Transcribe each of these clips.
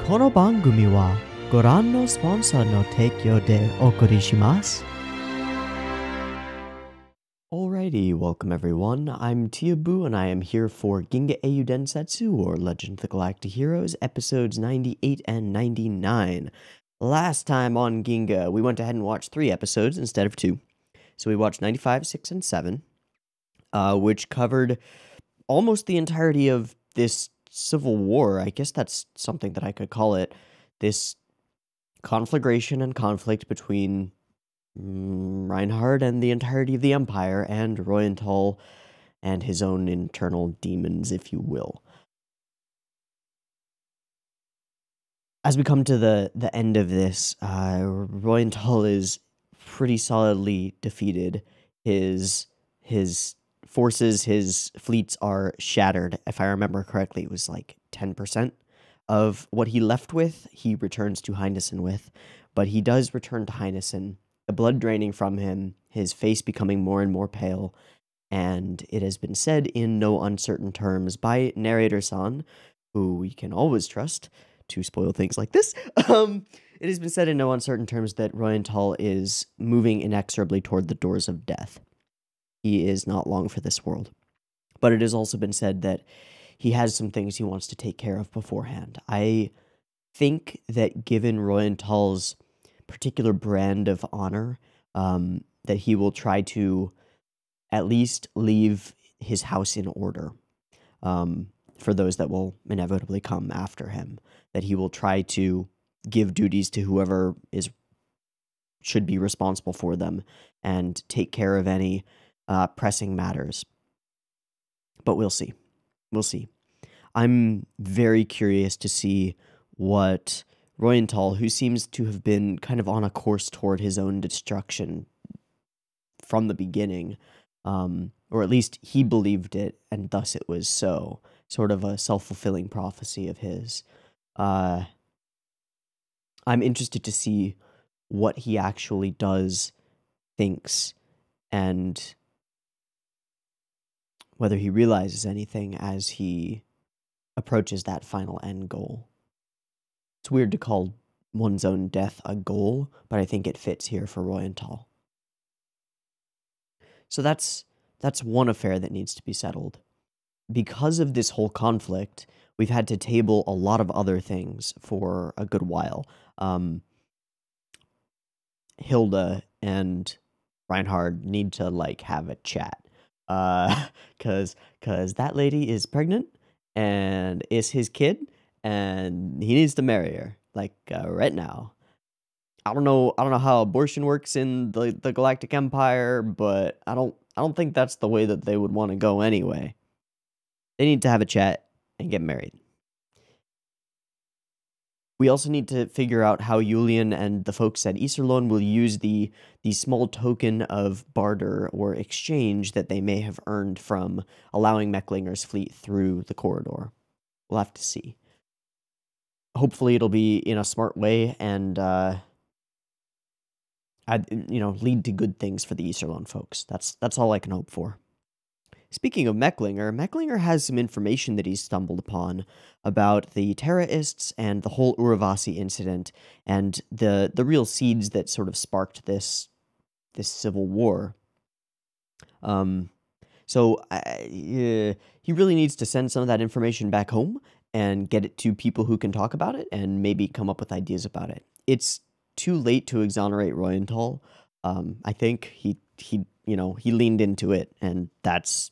この番組はご覧のスポンサーの提供でお送りします。Alrighty, welcome everyone. I'm Teeaboo and I am here for Ginga Eiyuu Densetsu, or Legend of the Galactic Heroes, episodes 98 and 99. Last time on Ginga, we went ahead and watched 3 episodes instead of 2. So we watched 95, 6, and 7, which covered almost the entirety of this civil war. I guess that's something that I could call it. This conflagration and conflict between Reinhard and the entirety of the Empire, and Royenthal and his own internal demons, if you will. As we come to the end of this, Royenthal is pretty solidly defeated. His forces, his fleets are shattered. If I remember correctly, it was like 10% of what he left with, he returns to Heinessen with. But he does return to Heinessen, the blood draining from him, his face becoming more and more pale, and it has been said in no uncertain terms by narrator-san, who we can always trust to spoil things like this. It has been said in no uncertain terms that Royenthal is moving inexorably toward the doors of death. He is not long for this world. But it has also been said that he has some things he wants to take care of beforehand. I think that given Royenthal's particular brand of honor, that he will try to at least leave his house in order for those that will inevitably come after him. That he will try to give duties to whoever should be responsible for them and take care of any pressing matters. But we'll see. We'll see. I'm very curious to see what Royenthal, who seems to have been kind of on a course toward his own destruction from the beginning, or at least he believed it, and thus it was so. Sort of a self-fulfilling prophecy of his. I'm interested to see what he actually does, thinks, and whether he realizes anything as he approaches that final end goal. It's weird to call one's own death a goal, but I think it fits here for Royenthal. So that's one affair that needs to be settled. Because of this whole conflict, we've had to table a lot of other things for a good while. Hilda and Reinhard need to, have a chat. Cause that lady is pregnant, and is his kid, and he needs to marry her, right now. I don't know how abortion works in the Galactic Empire, but I don't think that's the way that they would want to go anyway. They need to have a chat and get married. We also need to figure out how Julian and the folks at Iserlohn will use the small token of barter or exchange that they may have earned from allowing Mecklinger's fleet through the corridor. We'll have to see. Hopefully it'll be in a smart way and lead to good things for the Iserlohn folks. That's all I can hope for. Speaking of Mecklinger has some information that he's stumbled upon about the Terrorists and the whole Uravasi incident and the real seeds that sort of sparked this civil war. So he really needs to send some of that information back home and get it to people who can talk about it and maybe come up with ideas about it. It's too late to exonerate Royenthal. I think he leaned into it, and that's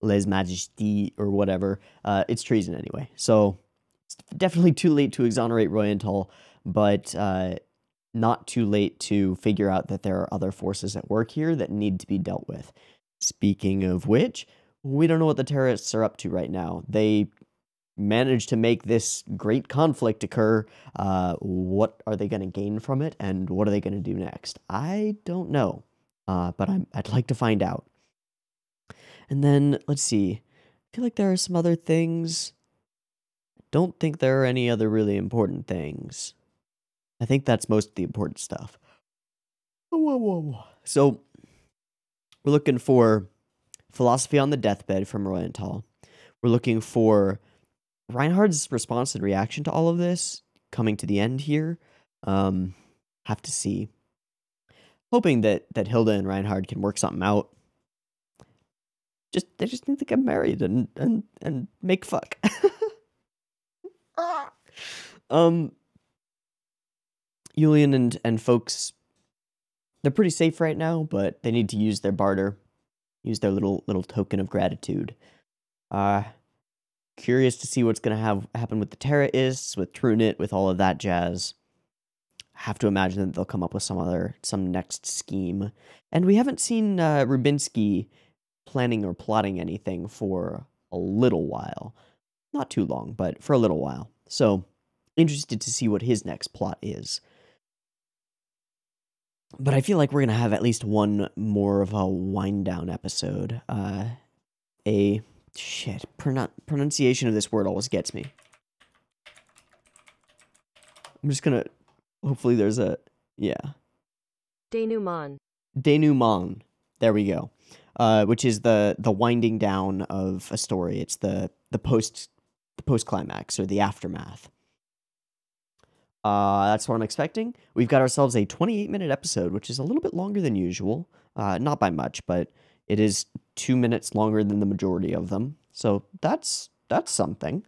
lèse majesté or whatever. It's treason anyway. So it's definitely too late to exonerate Royenthal, but not too late to figure out that there are other forces at work here that need to be dealt with. Speaking of which, we don't know what the terrorists are up to right now. They managed to make this great conflict occur. What are they going to gain from it, and what are they going to do next? I don't know, but I'd like to find out. And then, let's see. I feel like there are some other things. Don't think there are any other really important things. I think that's most of the important stuff. So, we're looking for philosophy on the deathbed from Royenthal. We're looking for Reinhardt's response and reaction to all of this, coming to the end here, have to see. Hoping that Hilda and Reinhardt can work something out. They just need to get married and make fuck. Julian and folks, they're pretty safe right now, but they need to use their barter, use their little token of gratitude. Curious to see what's gonna happen with the Terrorists, with Trunit, with all of that jazz. Have to imagine that they'll come up with some next scheme. And we haven't seen Rubinsky planning or plotting anything for a little while. Not too long, but for a little while. So, interested to see what his next plot is. But I feel like we're going to have at least one more of a wind-down episode. Pronunciation of this word always gets me. I'm just going to... Hopefully there's a... Yeah. Denouement. Denouement. There we go. Which is the winding down of a story. It's the post-climax, or the aftermath. That's what I'm expecting. We've got ourselves a 28-minute episode, which is a little bit longer than usual. Not by much, but it is 2 minutes longer than the majority of them. So that's something.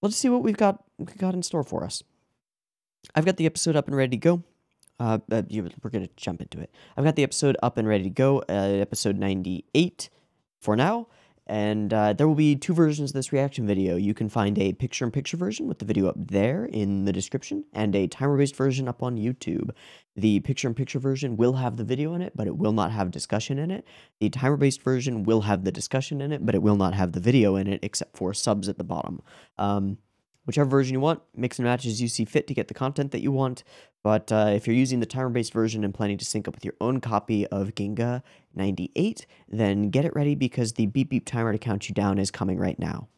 Let's see what we've got in store for us. I've got the episode up and ready to go. We're going to jump into it. I've got the episode up and ready to go, episode 98 for now. And there will be 2 versions of this reaction video. You can find a picture-in-picture version with the video up there in the description, and a timer-based version up on YouTube. The picture-in-picture version will have the video in it, but it will not have discussion in it. The timer-based version will have the discussion in it, but it will not have the video in it, except for subs at the bottom. Whichever version you want, mix and match as you see fit to get the content that you want. But if you're using the timer-based version and planning to sync up with your own copy of Ginga 98, then get it ready because the beep beep timer to count you down is coming right now.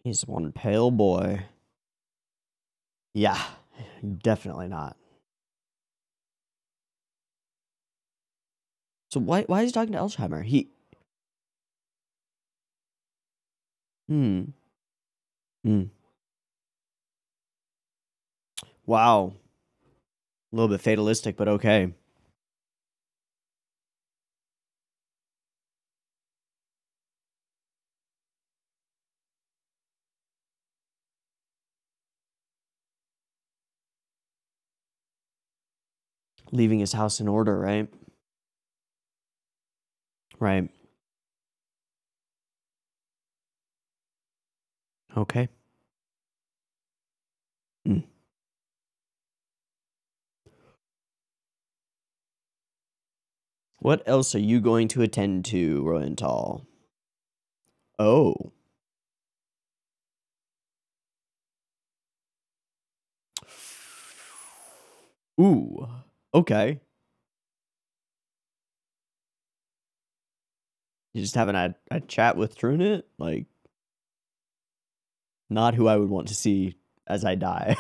He's one pale boy. Yeah, definitely not. So why is he talking to Elsheimer? Wow. A little bit fatalistic, but okay. Leaving his house in order, right? Right. Okay. Mm. What else are you going to attend to, Royenthal? Oh. Ooh. Okay. You just having a chat with Trunet? Like, not who I would want to see as I die.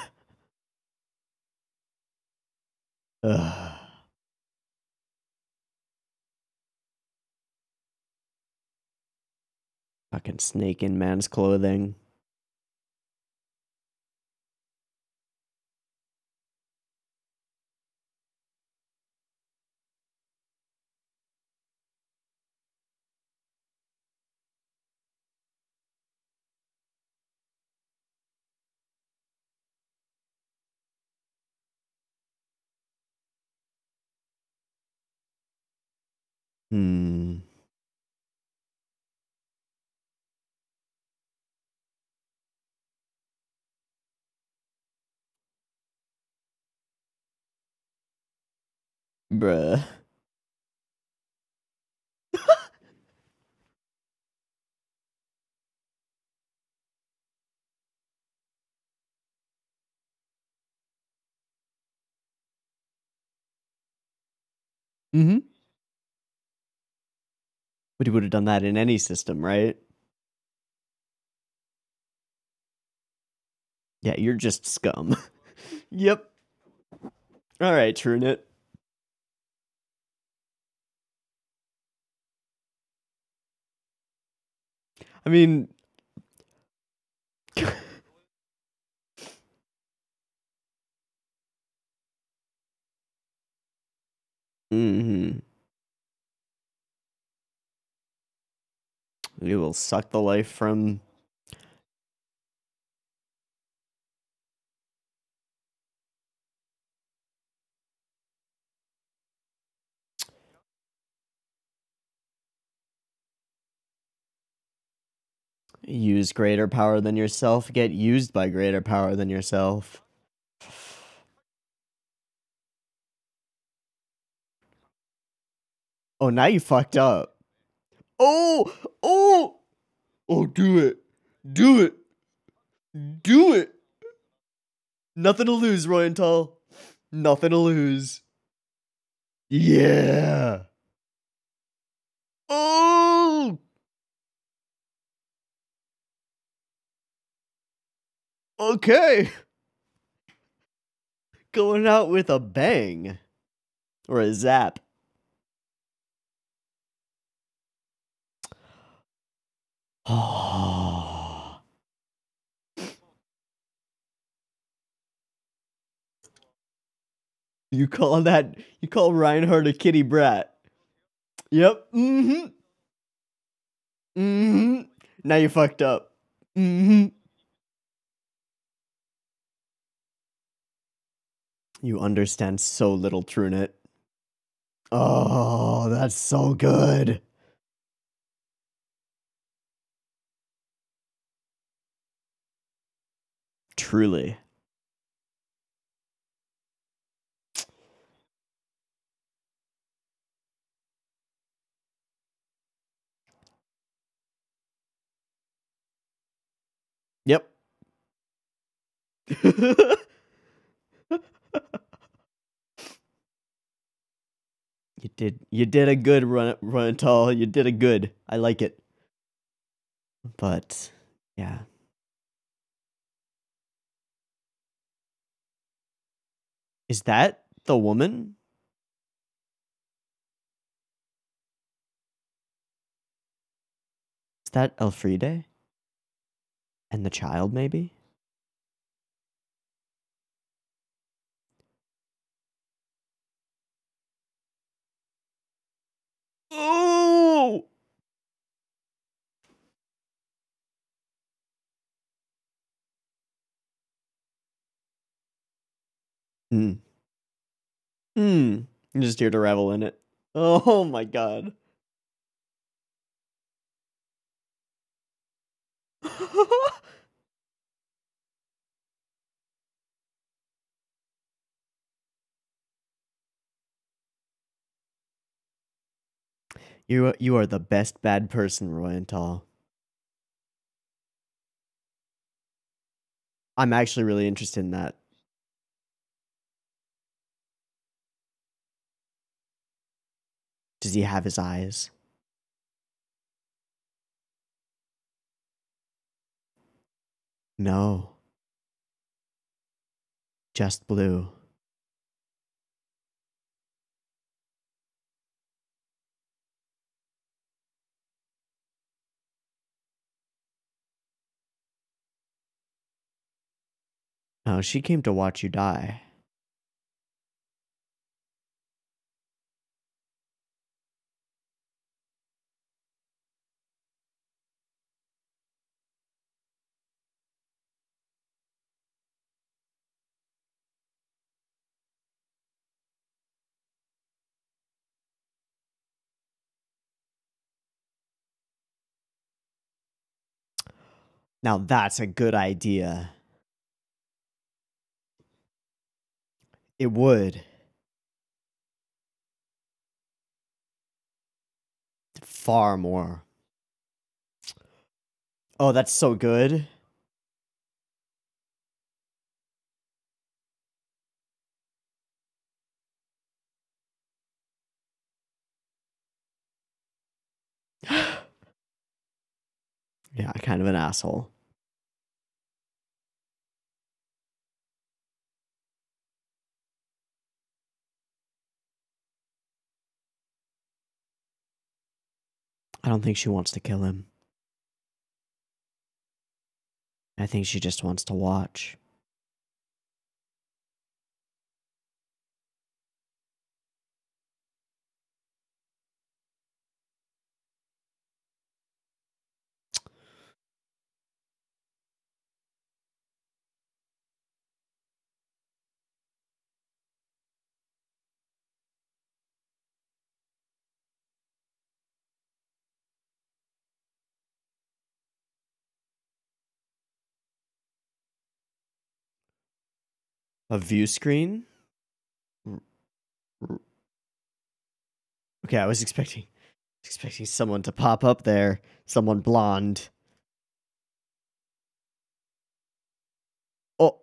Ugh. Fucking snake in man's clothing. Hmm. Bruh. Mm-hmm. But he would have done that in any system, right? Yeah, you're just scum. Yep. All right, Trunet. I mean, mm-hmm. You will suck the life from. Use greater power than yourself, get used by greater power than yourself. Oh, now you fucked up. Oh, oh, oh, do it. Do it. Do it. Nothing to lose, Royenthal. Nothing to lose. Yeah. Oh, okay. Going out with a bang. Or a zap. Oh. You call Reinhardt a kitty brat. Yep. Mm-hmm. Mm-hmm. Now you fucked up. Mm-hmm. You understand so little, Trunet. Oh, that's so good. Truly. Yep. You did a good run tall. You did a good. I like it. But yeah. Is that the woman? Is that Elfriede? And the child, maybe? Oh! Hmm. Hmm. I'm just here to revel in it. Oh my god. You are the best bad person, Royenthal. I'm actually really interested in that. Does he have his eyes? No. Just blue. No, she came to watch you die. Now that's a good idea. It would. Far more. Oh, that's so good. Yeah, kind of an asshole. I don't think she wants to kill him. I think she just wants to watch. A view screen? Okay, I was expecting someone to pop up there. Someone blonde. Oh.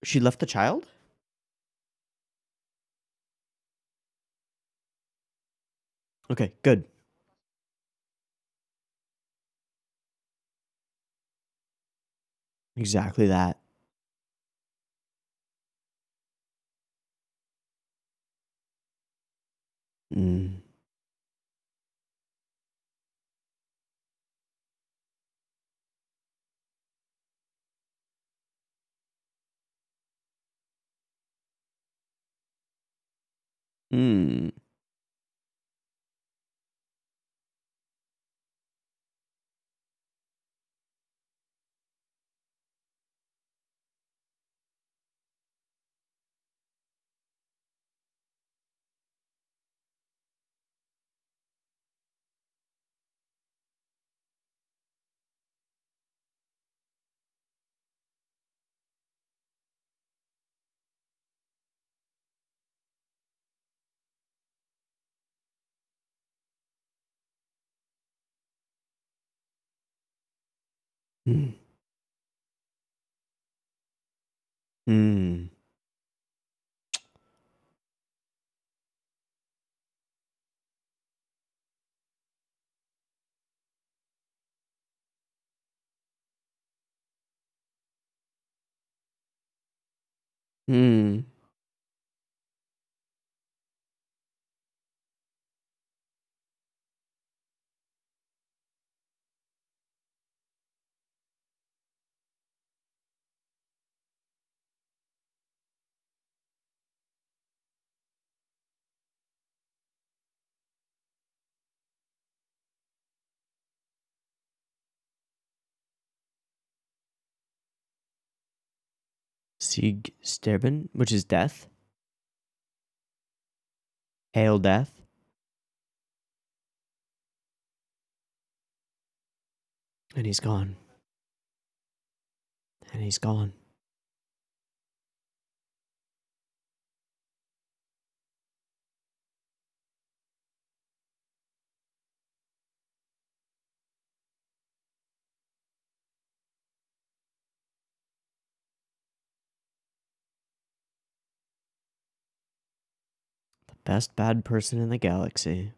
She left the child? Okay, good. Exactly that. Mm. Mm. Mm. Mm. Mm. Sieg Sterben, which is death. Hail death. And he's gone. And he's gone. Best bad person in the galaxy.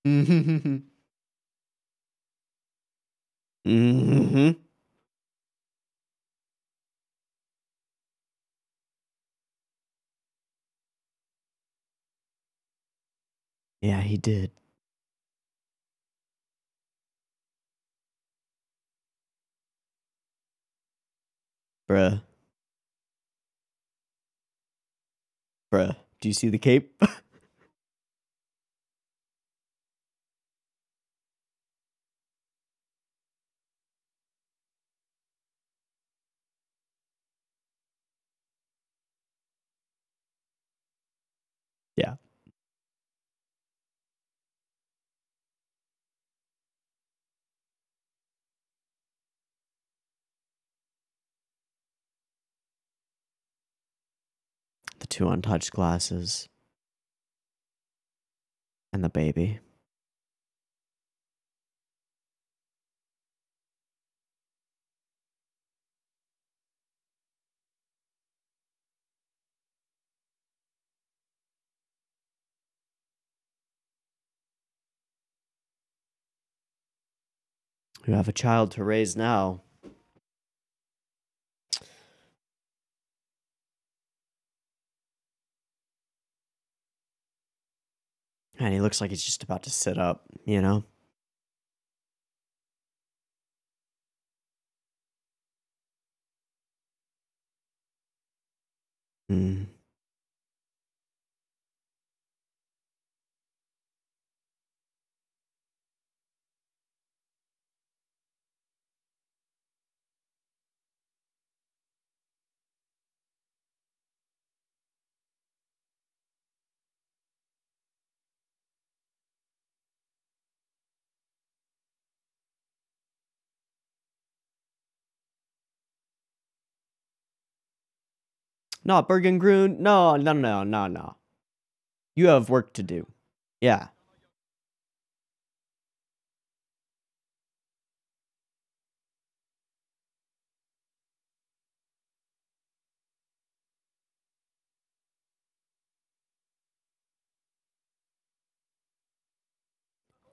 Mm-hmm. Mm-hmm. Yeah, he did. Bruh. Bruh. Do you see the cape? Yeah. The two untouched glasses. And the baby. You have a child to raise now. And he looks like he's just about to sit up, you know? Hmm. No, Bergengruen. No. You have work to do. Yeah.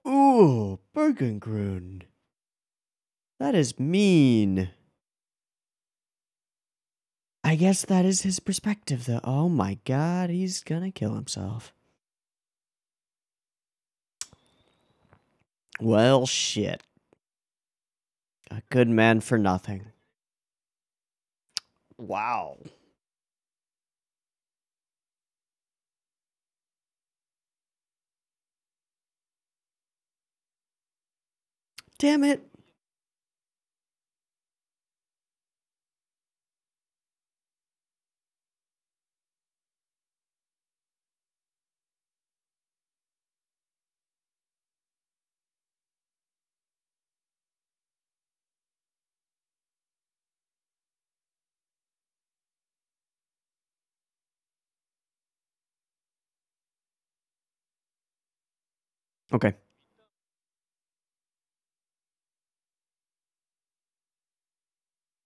Ooh, Bergengruen. That is mean. I guess that is his perspective, though. Oh my god, he's gonna kill himself. Well, shit. A good man for nothing. Wow. Damn it. Okay.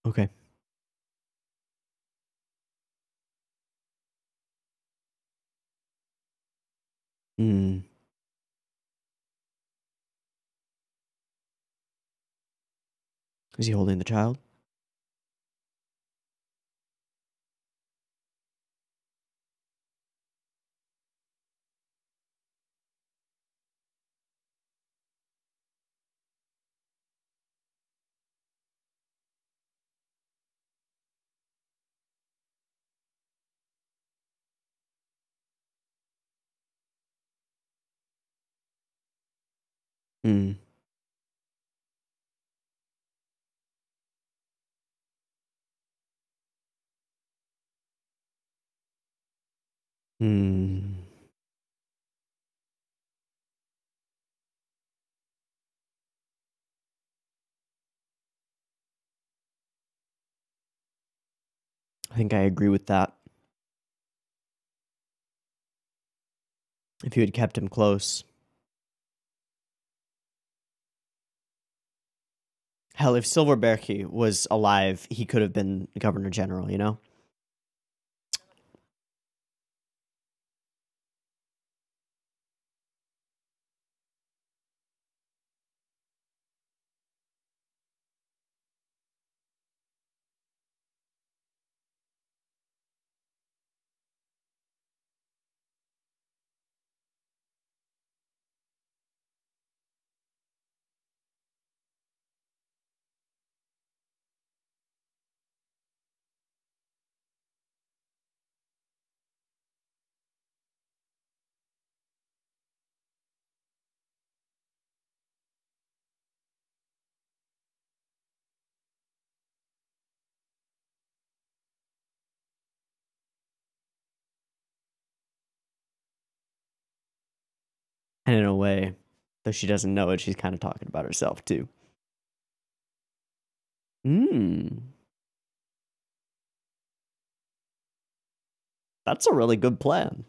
Okay. Hmm. Is he holding the child? Hmm. Hmm. I think I agree with that. If you had kept him close. Hell, if Silverberg was alive, he could have been Governor General, you know? And in a way, though she doesn't know it, she's kind of talking about herself too. That's a really good plan.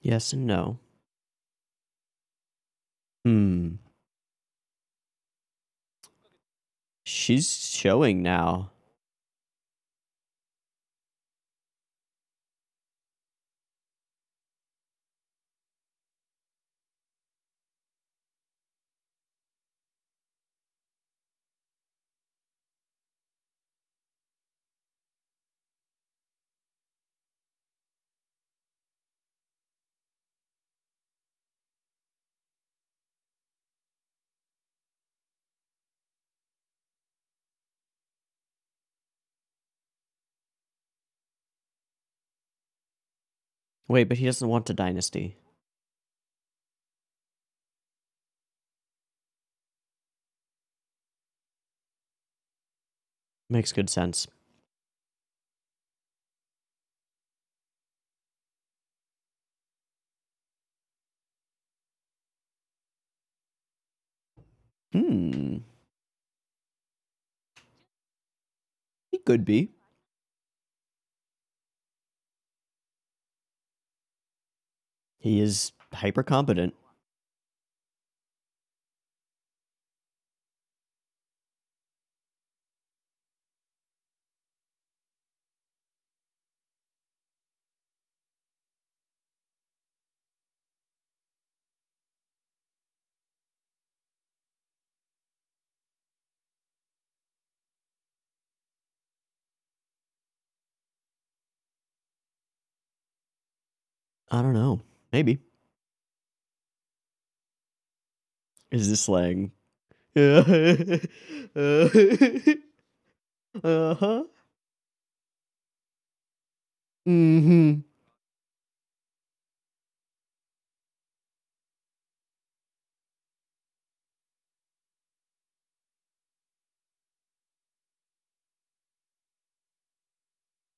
Yes and no. She's showing now. Wait, but he doesn't want a dynasty. Makes good sense. He could be. He is hyper competent. I don't know. Maybe. Is this slang? Uh-huh. Mm-hmm.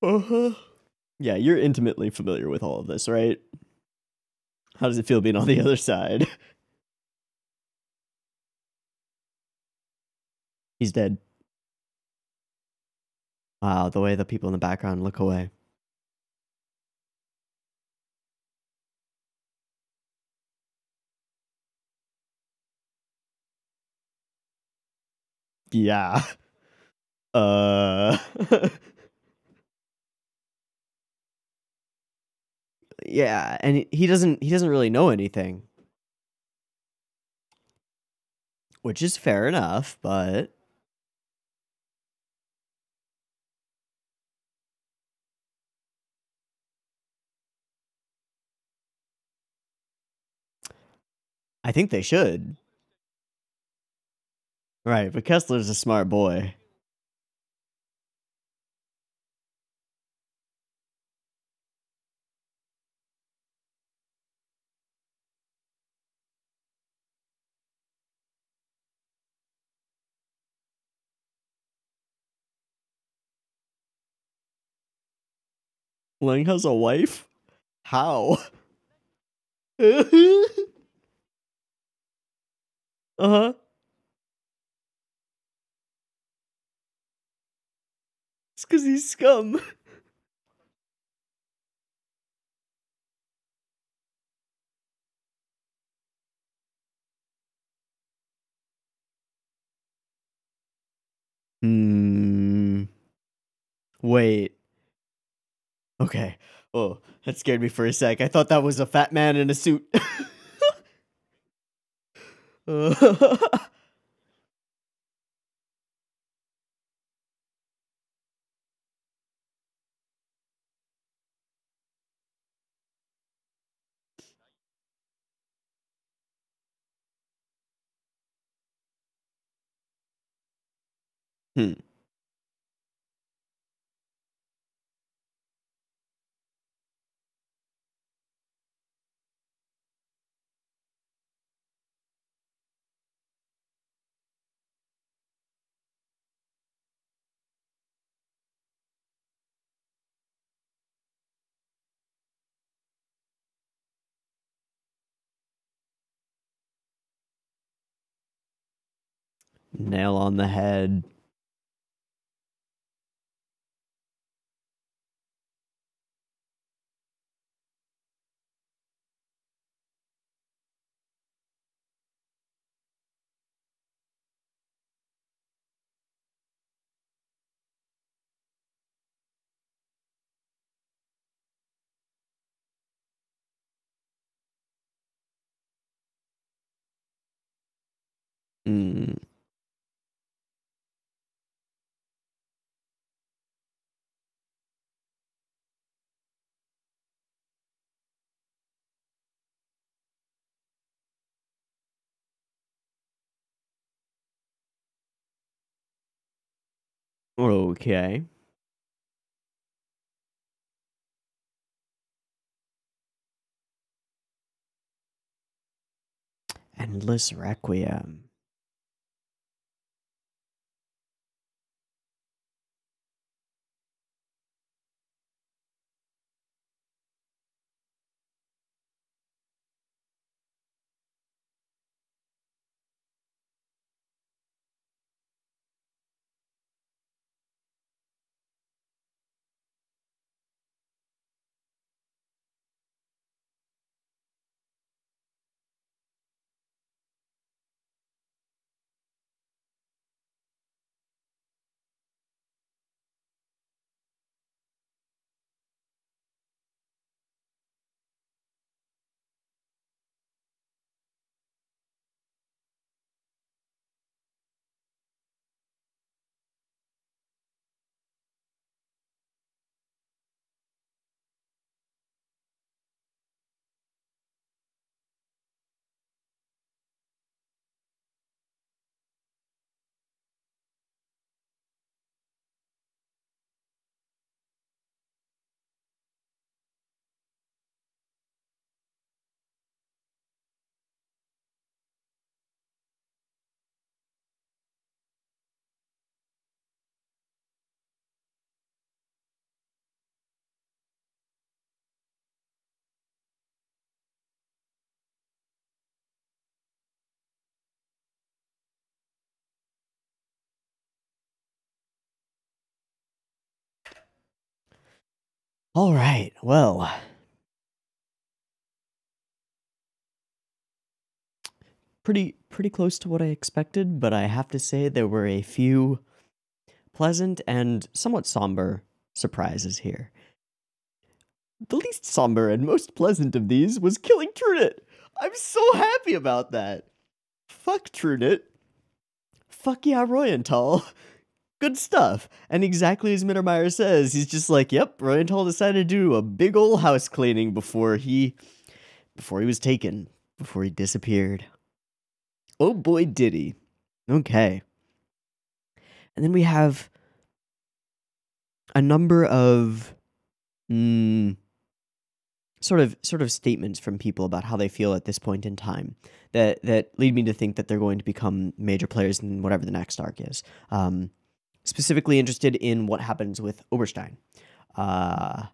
Uh-huh. Yeah, you're intimately familiar with all of this, right? How does it feel being on the other side? He's dead. Wow, the way the people in the background look away. Yeah. Uh Yeah, and he doesn't really know anything. Which is fair enough, but I think they should. Right, but Kessler's a smart boy. Lang has a wife? How? Uh-huh. It's because he's scum. Hmm. Wait. Okay. Oh, that scared me for a sec. I thought that was a fat man in a suit. Hmm. Nail on the head. Hmm. Okay. Endless Requiem. All right. Well, pretty close to what I expected, but I have to say there were a few pleasant and somewhat somber surprises here. The least somber and most pleasant of these was killing Trunit. I'm so happy about that. Fuck Trunit. fuck yeah, Royenthal. Good stuff. And exactly as Mittermeier says, he's just like, yep, Royenthal decided to do a big ol' house cleaning before he was taken, before he disappeared. Oh boy, did he. Okay. And then we have a number of sort of statements from people about how they feel at this point in time that lead me to think that they're going to become major players in whatever the next arc is. Specifically interested in what happens with Oberstein. Kind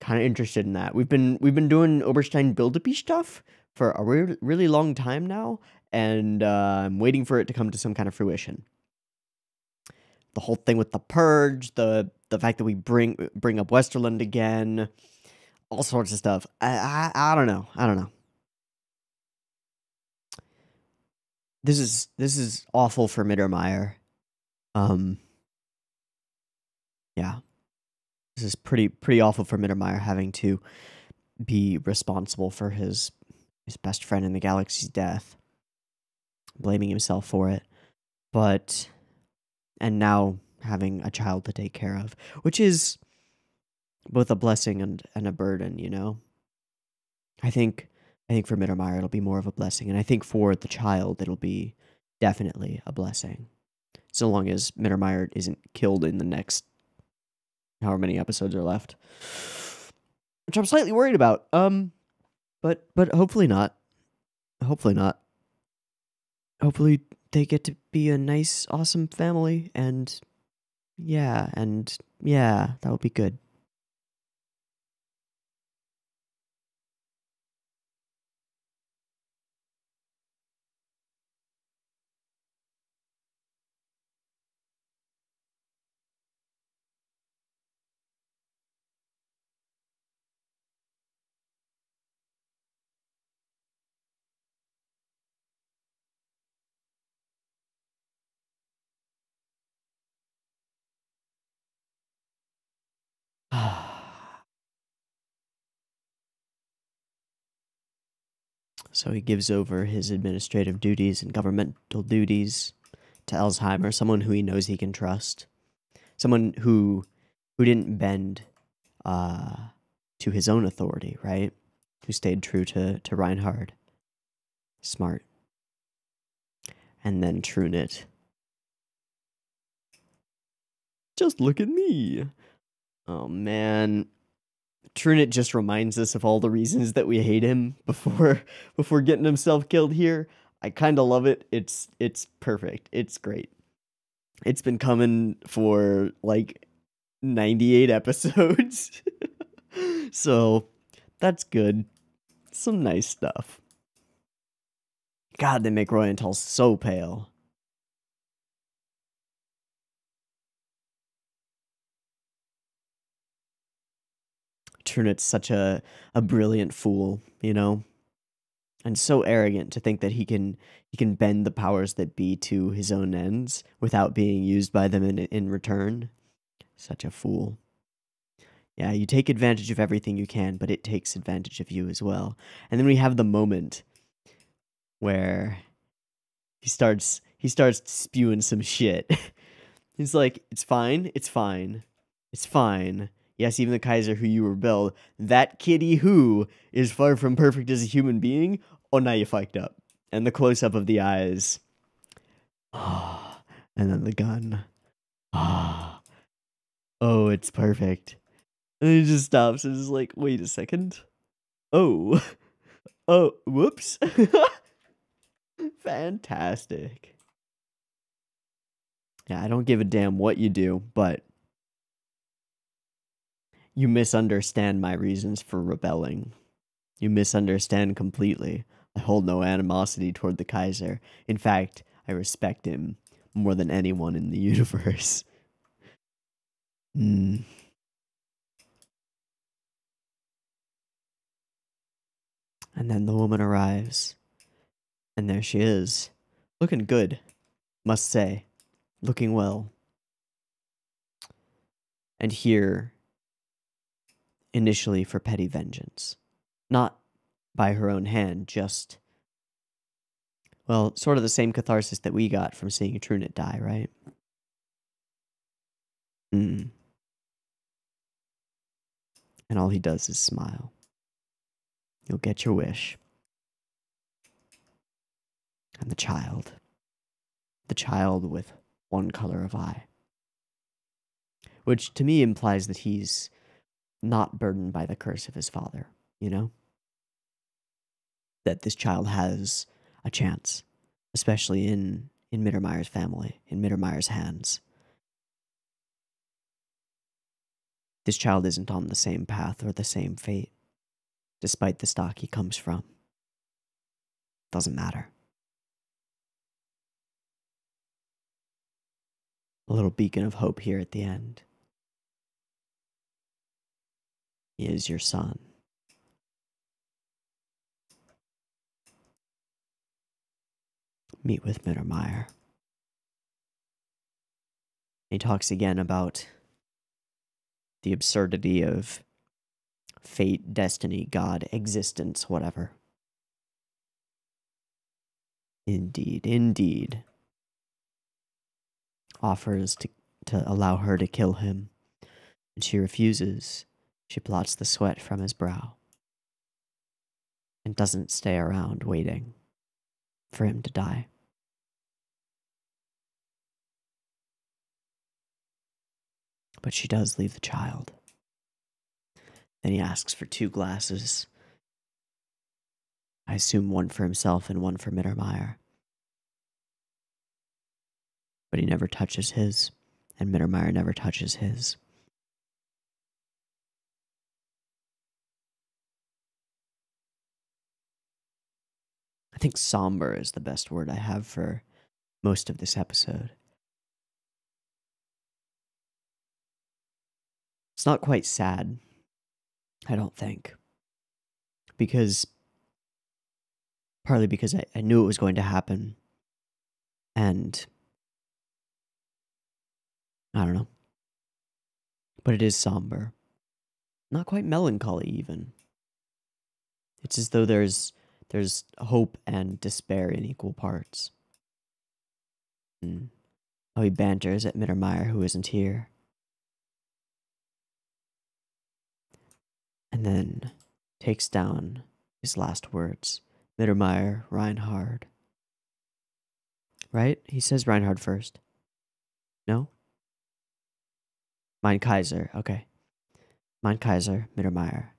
of interested in that. We've been doing Oberstein build-up-y stuff for a really long time now, and I'm waiting for it to come to some kind of fruition. The whole thing with the purge, the fact that we bring up Westerland again, all sorts of stuff. I don't know. I don't know. This is awful for Mittermeier. Yeah. This is pretty awful for Mittermeier having to be responsible for his best friend in the galaxy's death, blaming himself for it, and now having a child to take care of, which is both a blessing and a burden, you know. I think for Mittermeier it'll be more of a blessing, and I think for the child it'll be definitely a blessing, so long as Mittermeier isn't killed in the next however many episodes are left, which I'm slightly worried about. But hopefully not. Hopefully not. Hopefully they get to be a nice, awesome family, and yeah, that would be good. So he gives over his administrative duties and governmental duties to Alzheimer, someone who he knows he can trust, someone who didn't bend to his own authority, right? Who stayed true to Reinhard. Smart. And then Trunit. Just look at me. Oh man. Trunit just reminds us of all the reasons that we hate him before getting himself killed here. I kind of love it. It's perfect. It's great. It's been coming for like 98 episodes. So, that's good. Some nice stuff. God, they make Royenthal so pale. Trunit's such a brilliant fool, you know? And so arrogant to think that he can bend the powers that be to his own ends without being used by them in return. Such a fool. Yeah, you take advantage of everything you can, but it takes advantage of you as well. And then we have the moment where he starts spewing some shit. He's like, it's fine. Yes, even the Kaiser who you rebelled, that kitty who is far from perfect as a human being. Oh, now you fucked up. And the close-up of the eyes. Ah, and then the gun. Ah, oh, it's perfect. And he just stops and is like, wait a second. Oh, oh, whoops. Fantastic. Yeah, I don't give a damn what you do, but you misunderstand my reasons for rebelling. You misunderstand completely. I hold no animosity toward the Kaiser. In fact, I respect him more than anyone in the universe. And then the woman arrives. And there she is. Looking good, must say. Looking well. And here, initially for petty vengeance. Not by her own hand, just Well, sort of the same catharsis that we got from seeing a Trunit die, right? Mm. And all he does is smile. You'll get your wish. And the child with one color of eye. Which to me implies that he's not burdened by the curse of his father, you know? That this child has a chance, especially in Mittermeier's family, in Mittermeier's hands. This child isn't on the same path or the same fate, despite the stock he comes from. Doesn't matter. A little beacon of hope here at the end. He is your son. Meet with Mittermeier. He talks again about the absurdity of fate, destiny, God, existence, whatever. Indeed, indeed. Offers to allow her to kill him, and she refuses. She blots the sweat from his brow and doesn't stay around waiting for him to die. But she does leave the child. Then he asks for 2 glasses. I assume one for himself and one for Mittermeier. But he never touches his, and Mittermeier never touches his. I think somber is the best word I have for most of this episode. It's not quite sad, I don't think. Partly because I knew it was going to happen. And I don't know. But it is somber. Not quite melancholy, even. It's as though there's hope and despair in equal parts. How he banters at Mittermeier, who isn't here. And then takes down his last words. Mittermeier, Reinhard. Right? He says Reinhard first. No? Mein Kaiser. Okay. Mein Kaiser, Mittermeier.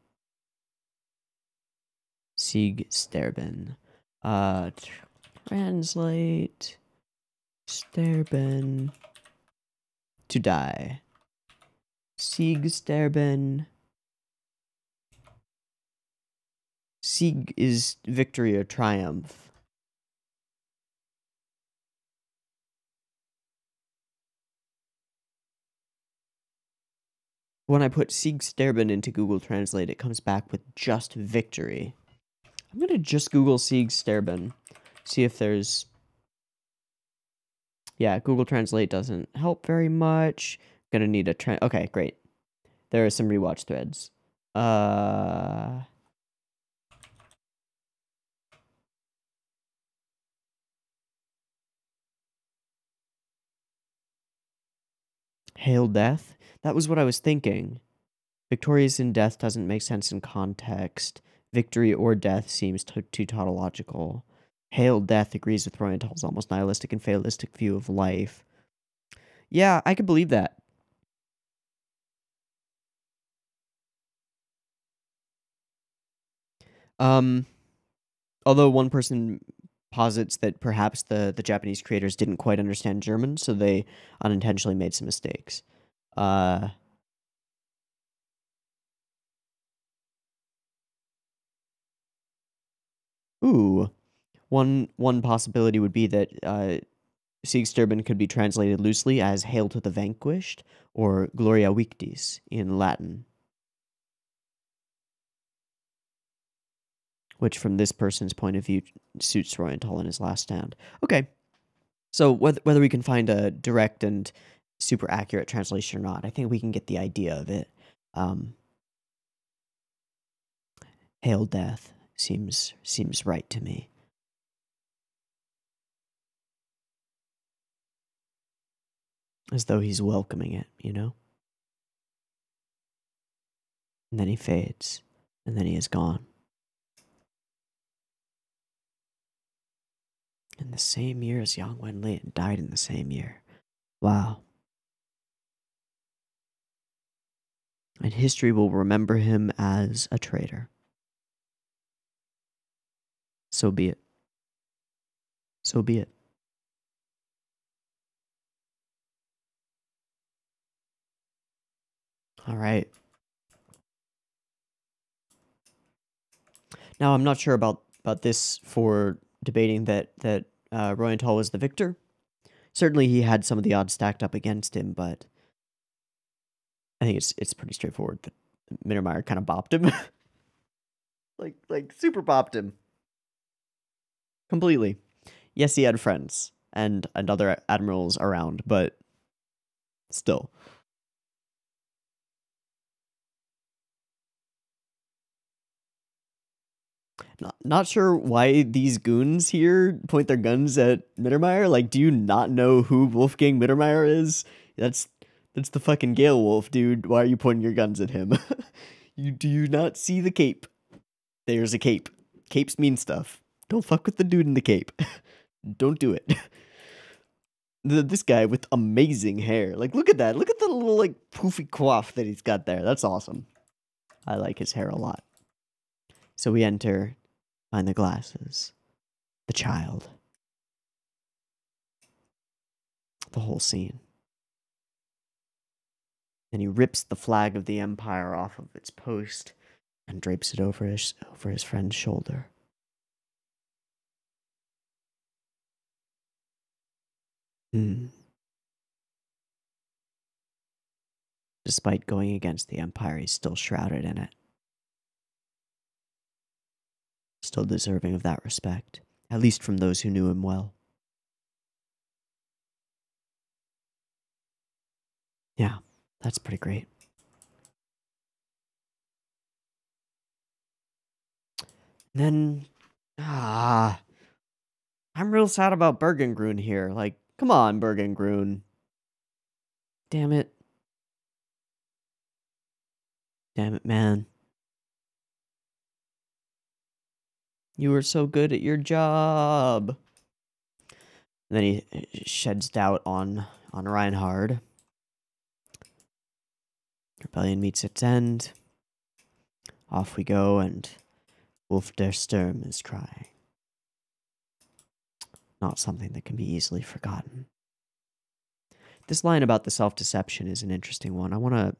Sieg sterben. Translate. Sterben. To die. Sieg sterben. Sieg is victory or triumph. When I put Sieg sterben into Google Translate, it comes back with just victory. I'm going to just Google Sieg sterben. See if there's... Yeah, Google Translate doesn't help very much. Gonna need a... Okay, great. There are some rewatch threads. Hail Death? That was what I was thinking. Victorious in death doesn't make sense in context. Victory or death seems too tautological. Hail Death agrees with Royenthal's almost nihilistic and fatalistic view of life. Yeah, I could believe that. Although one person posits that perhaps the Japanese creators didn't quite understand German, so they unintentionally made some mistakes. One possibility would be that Siegsterben could be translated loosely as Hail to the Vanquished or Gloria Victis in Latin. Which, from this person's point of view, suits Royenthal in his last stand. Okay. So whether we can find a direct and super accurate translation or not, I think we can get the idea of it. Hail Death seems right to me. as though he's welcoming it, you know? And then he fades, and then he is gone. In the same year as Yang Wenli and died in the same year. Wow. And history will remember him as a traitor. So be it. So be it. All right. Now, I'm not sure about this for debating that Royenthal was the victor. Certainly, he had some of the odds stacked up against him, but I think it's pretty straightforward that Mittermeier kind of bopped him. like super bopped him. Completely. Yes, he had friends and other admirals around, but still. Not sure why these goons here point their guns at Mittermeier. Like, do you not know who Wolfgang Mittermeier is? That's the fucking Gale Wolf, dude. Why are you pointing your guns at him? Do you not see the cape? There's a cape. Capes mean stuff. Don't fuck with the dude in the cape. Don't do it. This guy with amazing hair. Like, look at that. Look at the little, like, poofy coif that he's got there. That's awesome. I like his hair a lot. So we enter behind the glasses. The child. The whole scene. Then he rips the flag of the Empire off of its post and drapes it over his friend's shoulder. Despite going against the Empire, he's still shrouded in it. Still deserving of that respect, at least from those who knew him well. Yeah, that's pretty great. Then, I'm real sad about Bergengruen here. Like, come on, Bergengruen. Damn it. Damn it, man. You were so good at your job. And then he sheds doubt on Reinhard. Rebellion meets its end. Off we go, and Wolf der Sturm is crying. Not something that can be easily forgotten. This line about the self-deception is an interesting one. I want to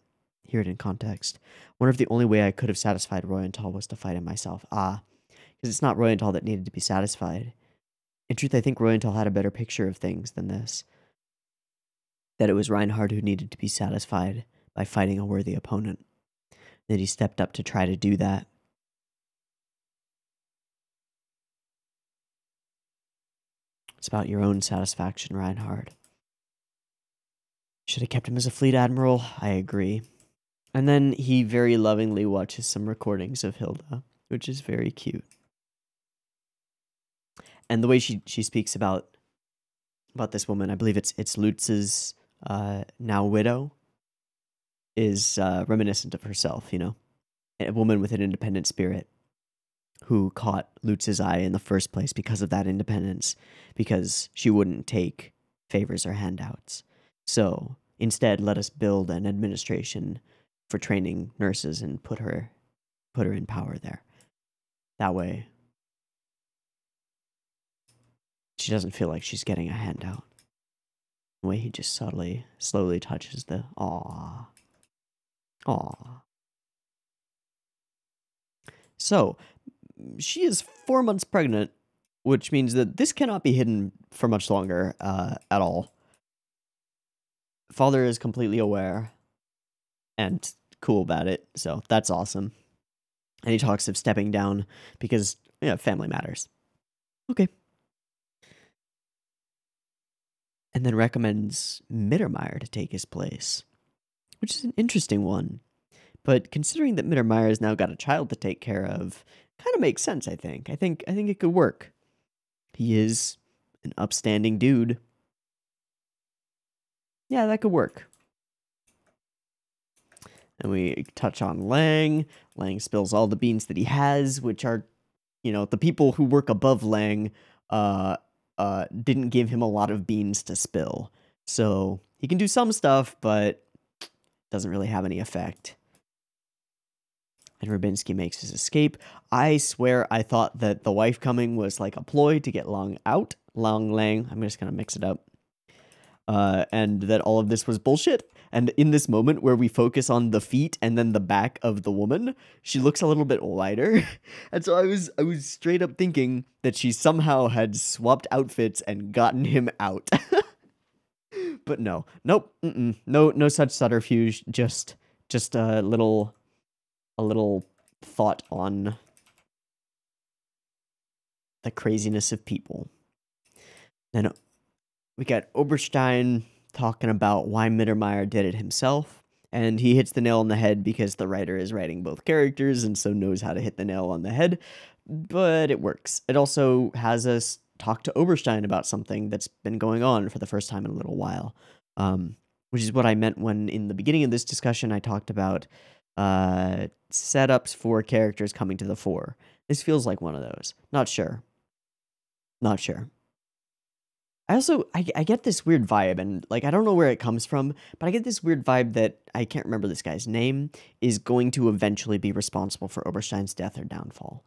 hear it in context. I wonder if the only way I could have satisfied Royenthal was to fight him myself. Because it's not Royenthal that needed to be satisfied. In truth, I think Royenthal had a better picture of things than this. That it was Reinhard who needed to be satisfied by fighting a worthy opponent. That he stepped up to try to do that. It's about your own satisfaction, Reinhard. Should have kept him as a fleet admiral. I agree. And then he very lovingly watches some recordings of Hilda, which is very cute. And the way she speaks about this woman, I believe it's Lutz's now widow, is reminiscent of herself, you know? A woman with an independent spirit who caught Lutz's eye in the first place because of that independence, because she wouldn't take favors or handouts. So instead, let us build an administration for training nurses and put her in power there. That way, she doesn't feel like she's getting a handout. The way he just slowly touches the aww. So, she is 4 months pregnant, which means that this cannot be hidden for much longer at all. Father is completely aware and cool about it, so that's awesome. And he talks of stepping down because, family matters. Okay. And then recommends Mittermeier to take his place, which is an interesting one. But considering that Mittermeier has now got a child to take care of, kind of makes sense, I think. I think it could work. He is an upstanding dude. Yeah, that could work. And we touch on Lang. Lang spills all the beans that he has, which are, the people who work above Lang didn't give him a lot of beans to spill. So he can do some stuff, but doesn't really have any effect. And Rubinsky makes his escape. I swear I thought that the wife coming was like a ploy to get Lang out. Lang. I'm just going to mix it up. And that all of this was bullshit. And in this moment where we focus on the feet and then the back of the woman, she looks a little bit lighter. And so I was straight up thinking that she somehow had swapped outfits and gotten him out. But no, nope, no such subterfuge. Just a little thought on the craziness of people. Then we got Oberstein talking about why Mittermeier did it himself, and he hits the nail on the head because the writer is writing both characters and so knows how to hit the nail on the head, but it works. It also has us talk to Oberstein about something that's been going on for the first time in a little while, which is what I meant when in the beginning of this discussion I talked about setups for characters coming to the fore. This feels like one of those. Not sure. I get this weird vibe, and like I don't know where it comes from, but I get this weird vibe that I can't remember this guy's name is going to eventually be responsible for Oberstein's death or downfall.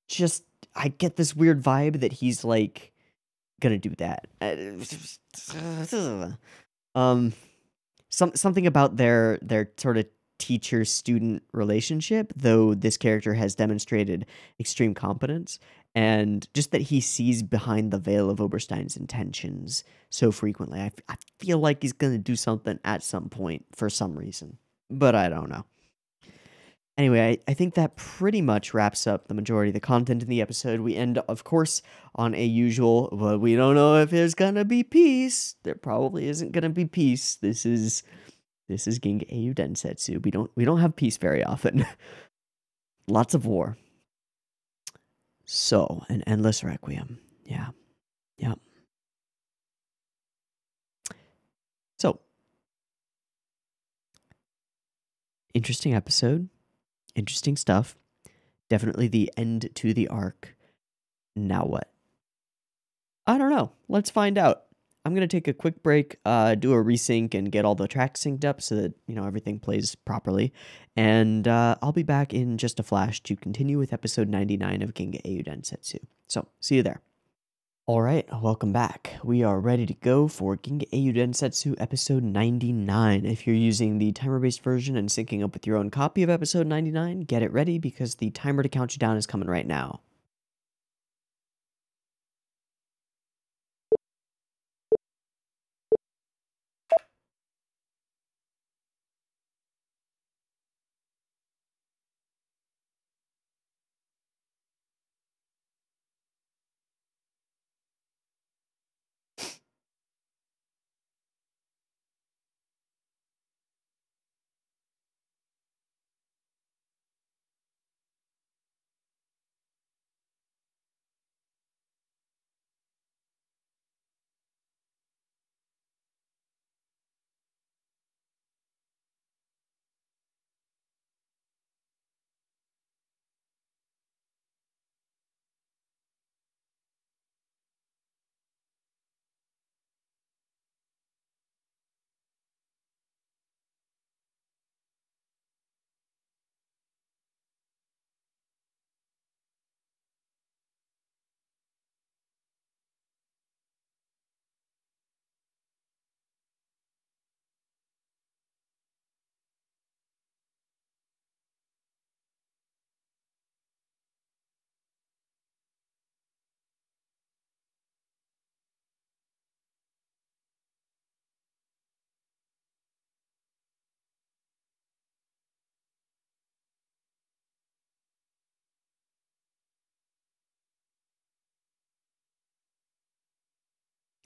Just I get this weird vibe that he's like gonna do that. Something about their sort of teacher-student relationship, though this character has demonstrated extreme competence, and just that he sees behind the veil of Oberstein's intentions so frequently. I feel like he's going to do something at some point for some reason, but I don't know. Anyway, I think that pretty much wraps up the majority of the content in the episode. We end, of course, on a usual, but we don't know if there's gonna be peace. There probably isn't gonna be peace. This is Ginga Eiyuu Densetsu. We don't have peace very often. Lots of war. So, an endless requiem. Yeah. Yep. So, interesting episode. Interesting stuff. Definitely the end to the arc. Now what? I don't know. Let's find out. I'm going to take a quick break, do a resync, and get all the tracks synced up so that, everything plays properly. And I'll be back in just a flash to continue with episode 99 of Ginga Eiyuu Densetsu. So, see you there. Alright, welcome back. We are ready to go for Ginga Eiyuu Densetsu episode 99. If you're using the timer-based version and syncing up with your own copy of episode 99, get it ready because the timer to count you down is coming right now.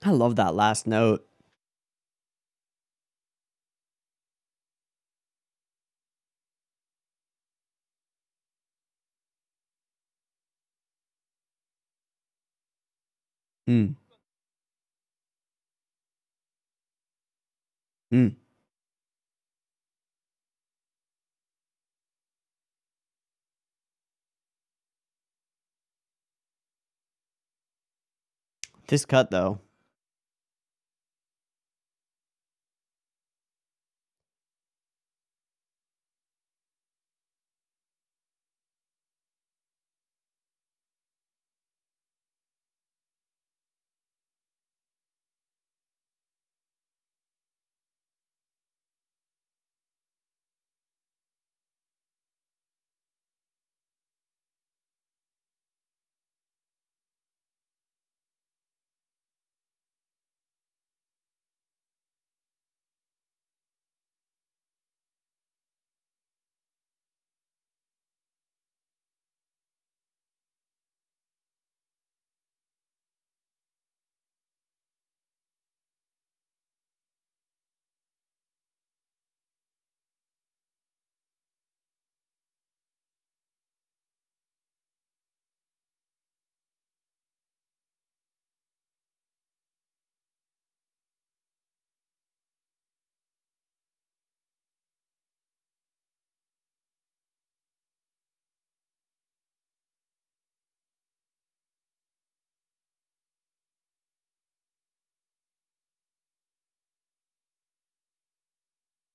I love that last note. Hmm. Mm. This cut, though.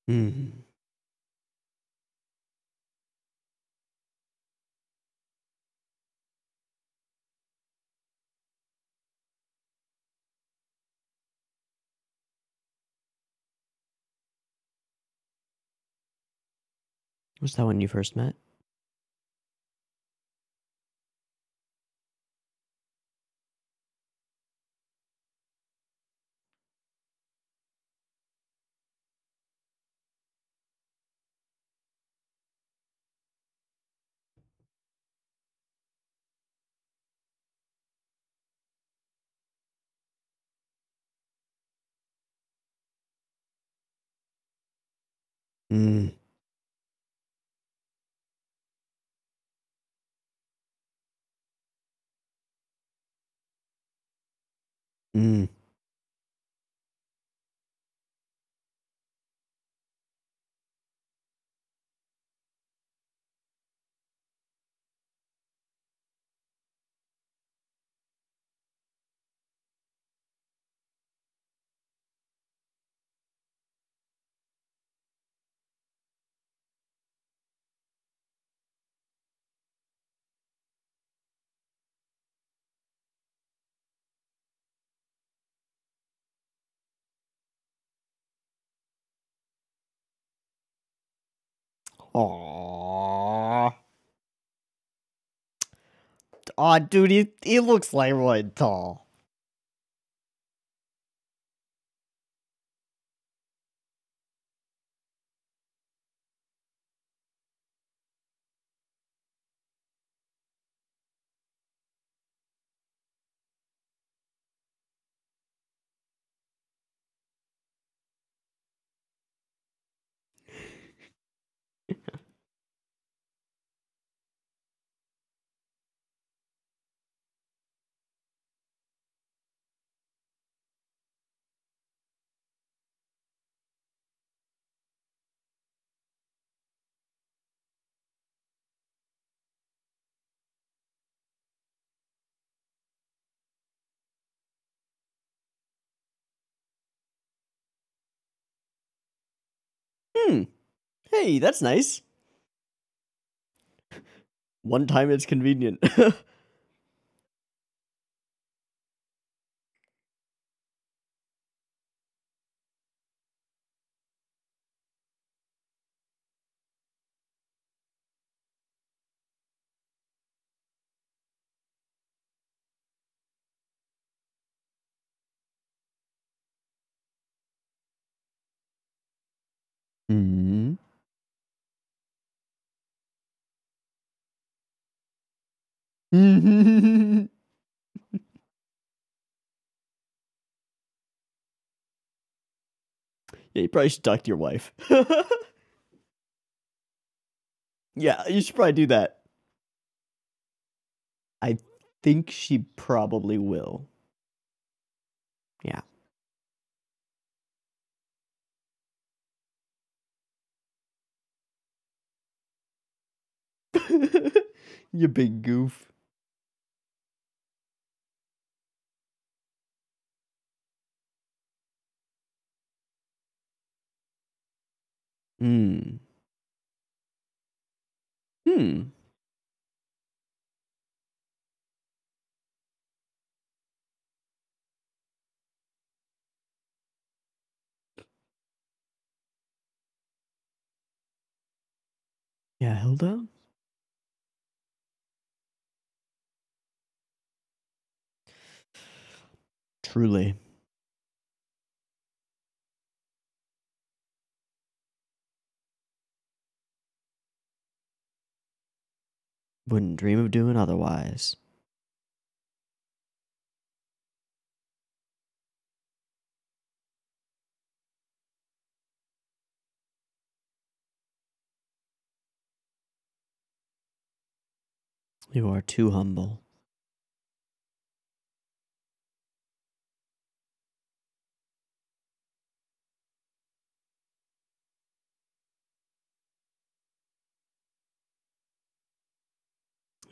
Mm. Was that when you first met? Mm. Mm. Aww. Aw, dude, he looks like Roy Tall. Hmm. Hey, that's nice. One time it's convenient. Mm. Yeah, you probably should talk to your wife. Yeah, you should probably do that. I think she probably will. Yeah. You big goof. Hmm. Hmm. Yeah, Hilda? Truly. Wouldn't dream of doing otherwise. You are too humble.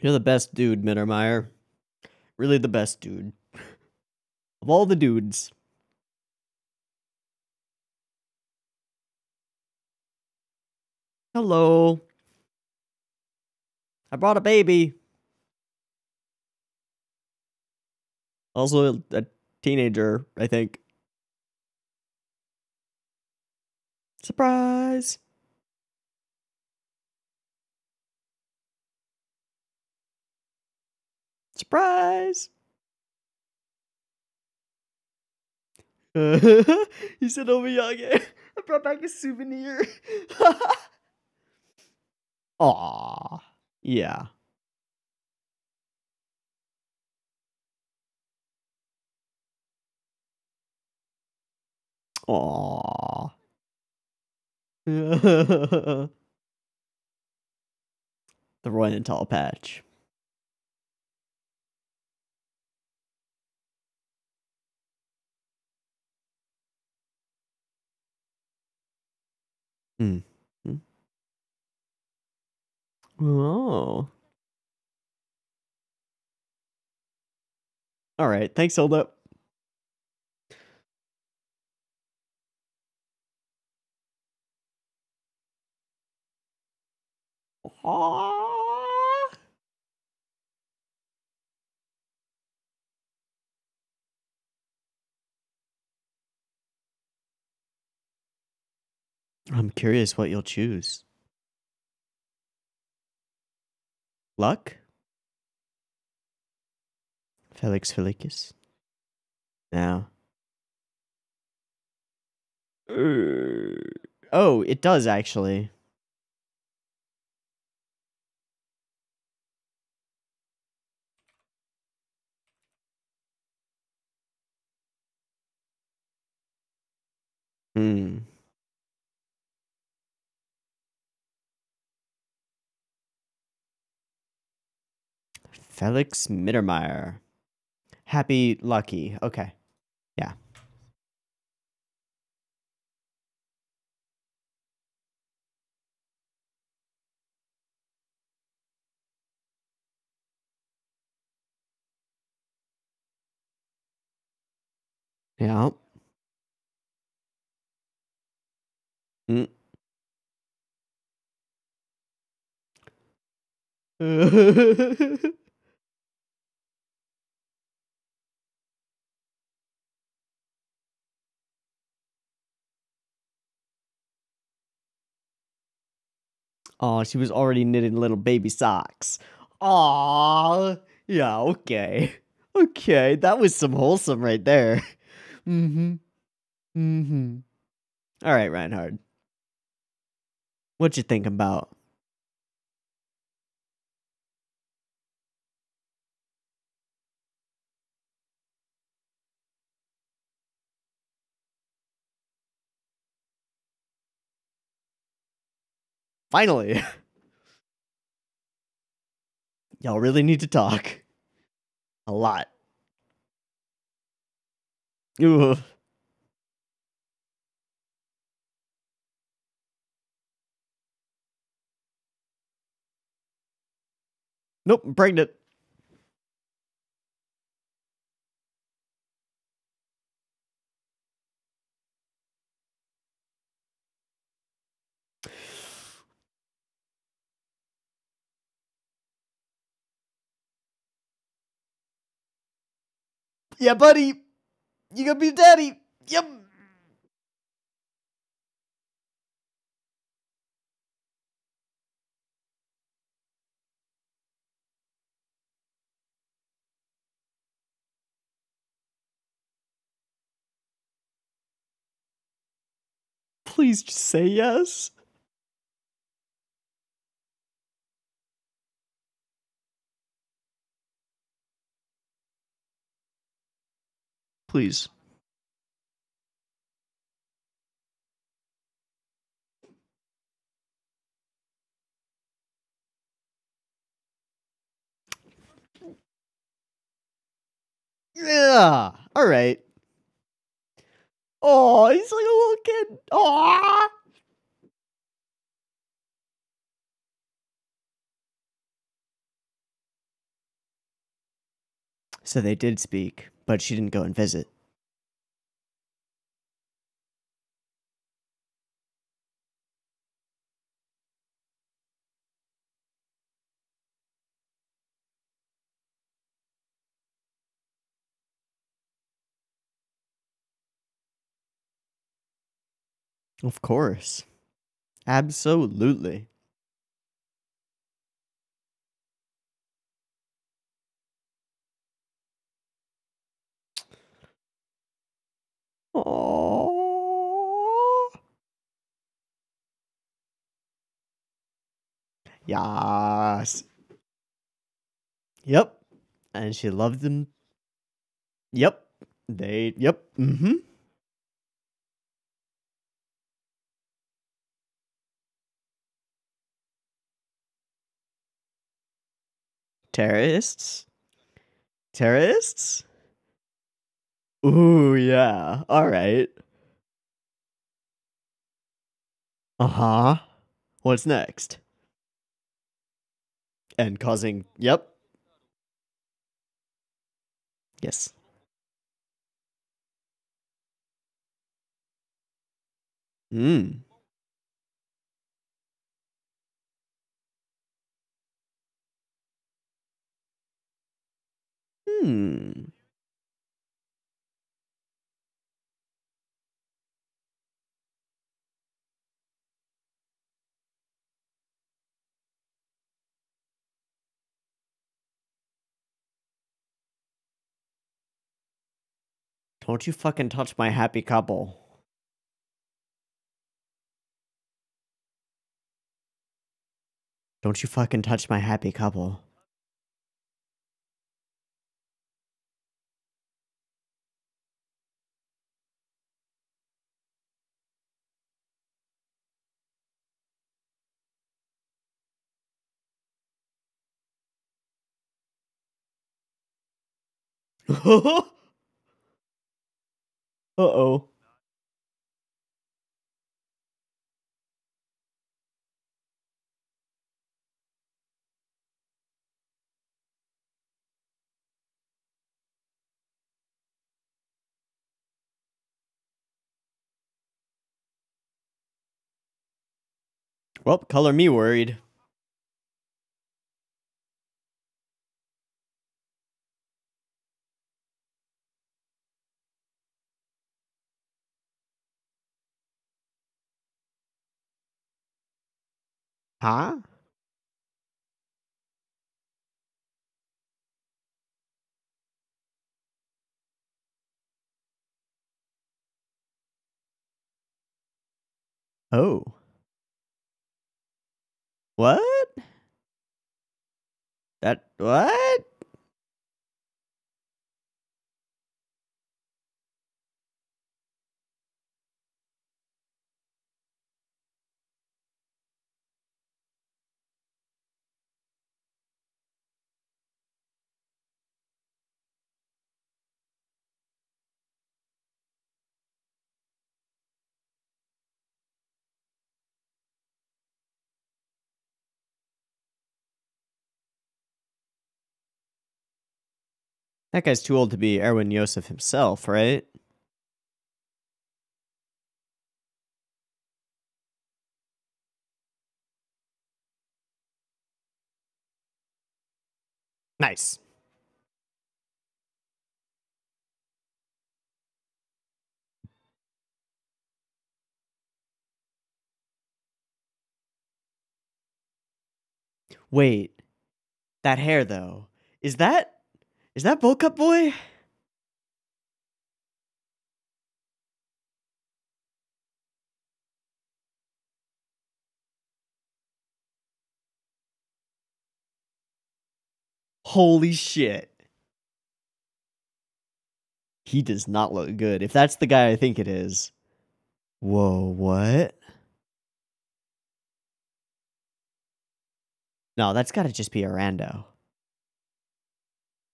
You're the best dude, Mittermeier. Really the best dude. Of all the dudes. Hello. I brought a baby. Also a teenager, I think. Surprise. Surprise. He said Omiyage. I brought back a souvenir. Aw. Yeah. Aw. The Roy and Tall patch. Hmm. Oh. All right. Thanks, Hilda. Aww. I'm curious what you'll choose. Luck? Felix Felicus? Now. Oh, it does actually. Hmm. Felix Mittermeier. Happy Lucky. Okay. Yeah. Yeah. Mm. Oh, she was already knitting little baby socks. Aw. Yeah, okay. Okay, that was some wholesome right there. Mm-hmm. Mm-hmm. All right, Reinhard. What you think about? Finally. Y'all really need to talk. A lot. Ooh. Nope, I'm pregnant. Yeah, buddy. You gonna be daddy. Yep. Please just say yes. Please. Yeah. All right. Oh, he's like a little kid. Aw. So they did speak, but she didn't go and visit. Of course. Absolutely. Oh. Yes. Yep. And she loved them. Yep. Yep. Mm-hmm. Terrorists? Terrorists? Ooh, yeah. All right. Uh-huh. What's next? And causing, yep. Yes. Hmm. Hmm. Don't you fucking touch my happy couple. Don't you fucking touch my happy couple. Uh-oh. Well, color me worried. Huh? Oh. What? That what? That guy's too old to be Erwin Yosef himself, right? Nice. Wait, that hair though. Is that Bowl Cut Boy? Holy shit. He does not look good. If that's the guy I think it is. Whoa, what? No, that's gotta just be a rando.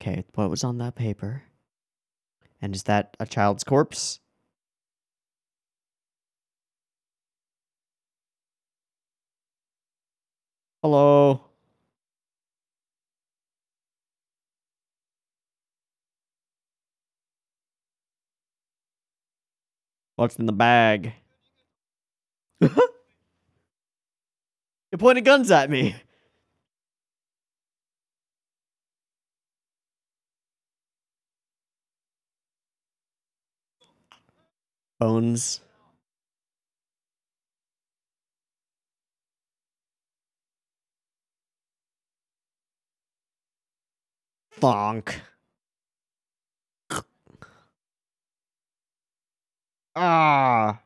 Okay, what was on that paper? And is that a child's corpse? Hello? What's in the bag? You're pointing guns at me. Bones. Thonk. Ah.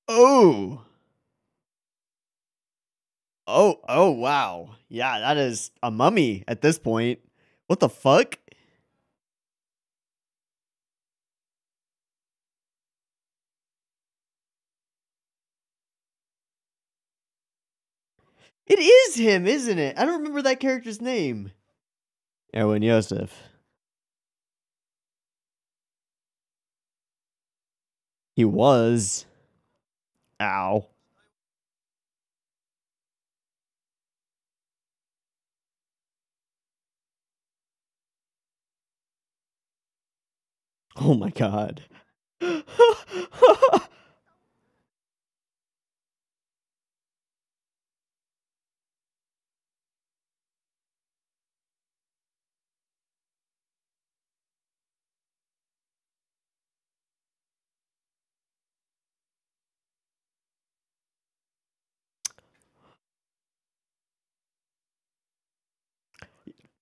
Oh. Oh, wow. Yeah, that is a mummy at this point. What the fuck? It is him, isn't it? I don't remember that character's name. Erwin Yosef. He was. Ow. Oh my god.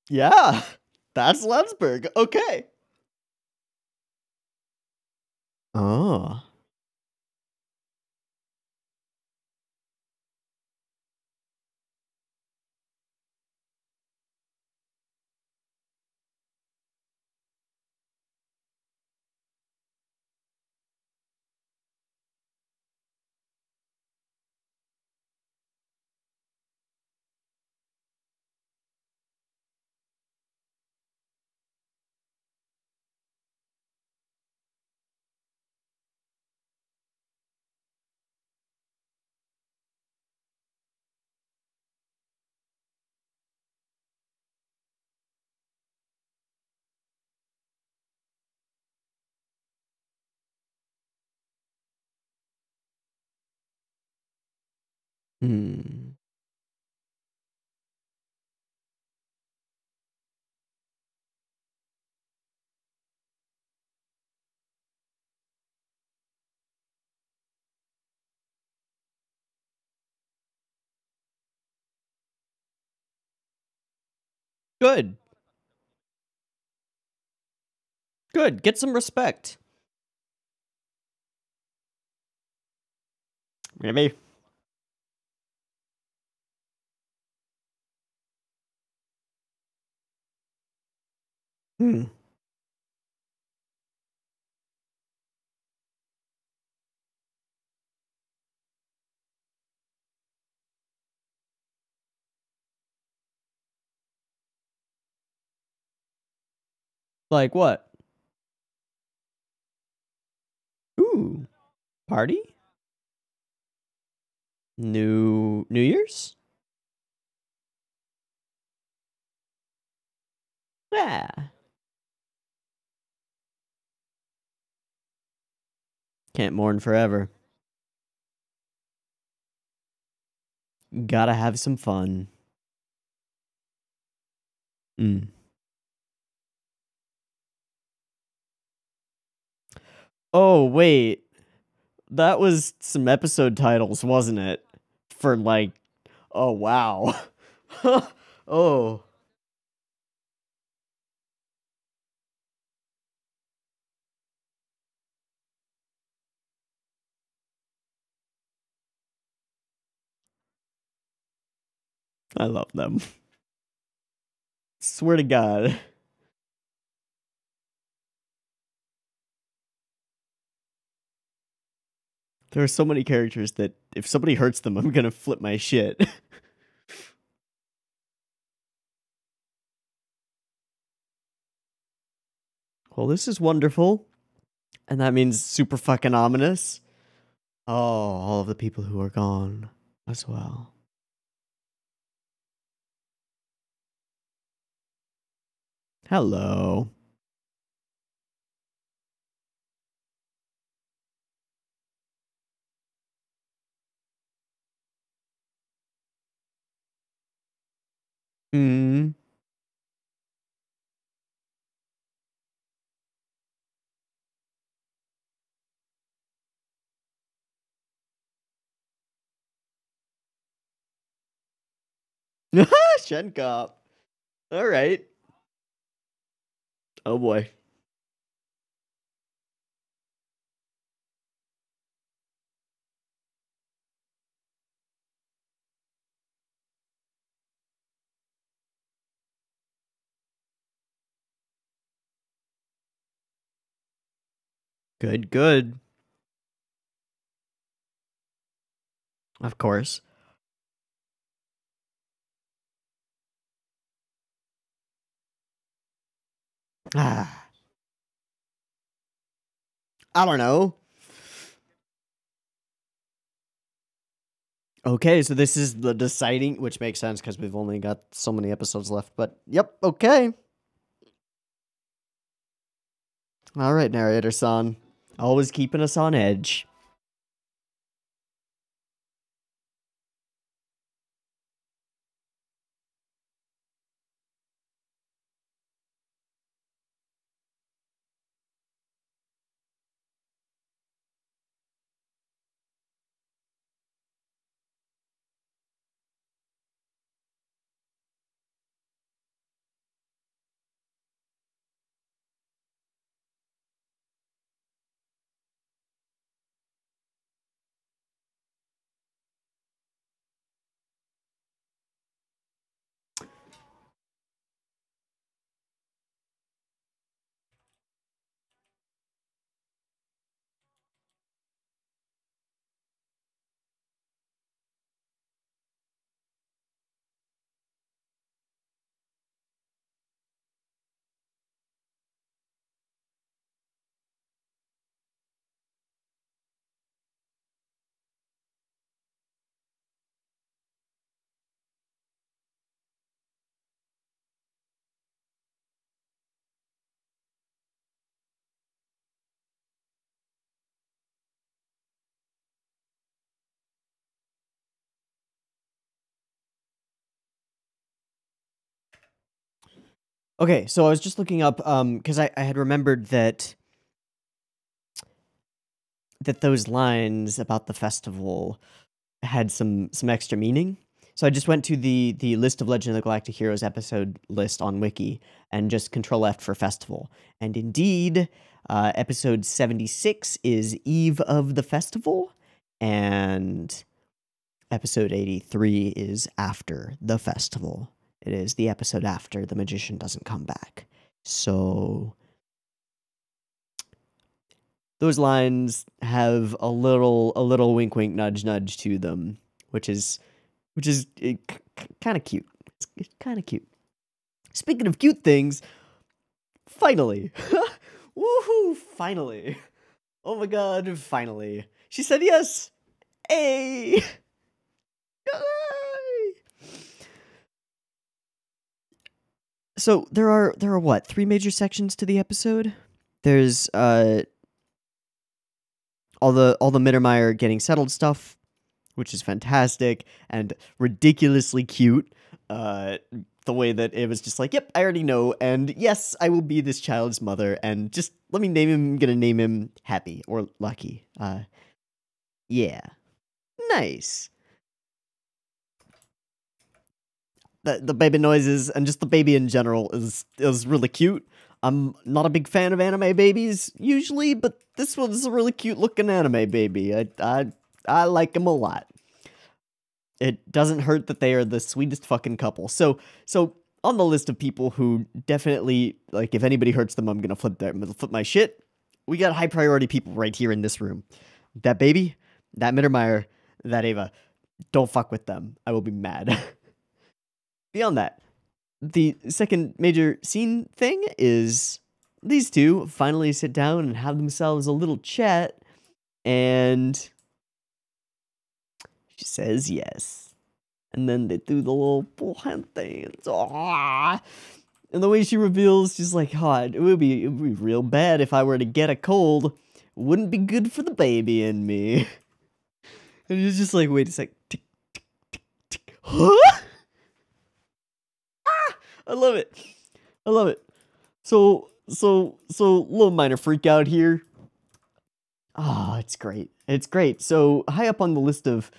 Yeah, that's Lensberg. Okay. Oh. Hmm. Good. Good. Get some respect. Maybe. Hmm. Like what? Ooh, party? New Year's? Yeah. Can't mourn forever. Gotta have some fun. Oh, wait. That was some episode titles, wasn't it? For like, oh, wow. Oh. I love them. Swear to God. There are so many characters that if somebody hurts them, I'm gonna flip my shit. Well, this is wonderful. And that means super fucking ominous. Oh, all of the people who are gone as well. Hello. Hmm. Shenkop. All right. Oh boy. Good, good. Of course. Ah, I don't know. Okay, so this is the deciding, which makes sense because we've only got so many episodes left, but yep, okay. All right, narrator son. Always keeping us on edge. Okay, so I was just looking up because I had remembered that those lines about the festival had some extra meaning. So I just went to the list of Legend of the Galactic Heroes episode list on Wiki and just Control F for festival. And indeed, episode 76 is Eve of the Festival, and episode 83 is After the Festival. It is the episode after the magician doesn't come back. So those lines have a little wink wink nudge nudge to them, which is kind of cute. It's kind of cute. Speaking of cute things, Finally. Woohoo, finally. Oh my god, finally. She said yes. Hey. Yay! So there are what, 3 major sections to the episode? There's all the Mittermeier getting settled stuff, which is fantastic and ridiculously cute. The way that it was just like, yep, I already know, and yes, I will be this child's mother, and just let me name him. I'm gonna name him Happy or Lucky. Yeah, nice. The baby noises and just the baby in general is really cute. I'm not a big fan of anime babies usually, but this one's a really cute looking anime baby. I like them a lot. It doesn't hurt that they are the sweetest fucking couple. So on the list of people who definitely, like, if anybody hurts them, I'm gonna flip my shit. We got high priority people right here in this room. That baby, that Mittermeier, that Ava. Don't fuck with them. I will be mad. Beyond that, the second major scene thing is these two finally sit down and have themselves a little chat, and she says yes. And then they do the little hand dance. Aww. And the way she reveals, she's like, oh, it would be real bad if I were to get a cold. Wouldn't be good for the baby in me. And he's just like, wait a sec. Tick, tick, tick, tick. Huh? Ah! I love it. I love it. So little minor freak out here. Ah, it's great. It's great. So high up on the list of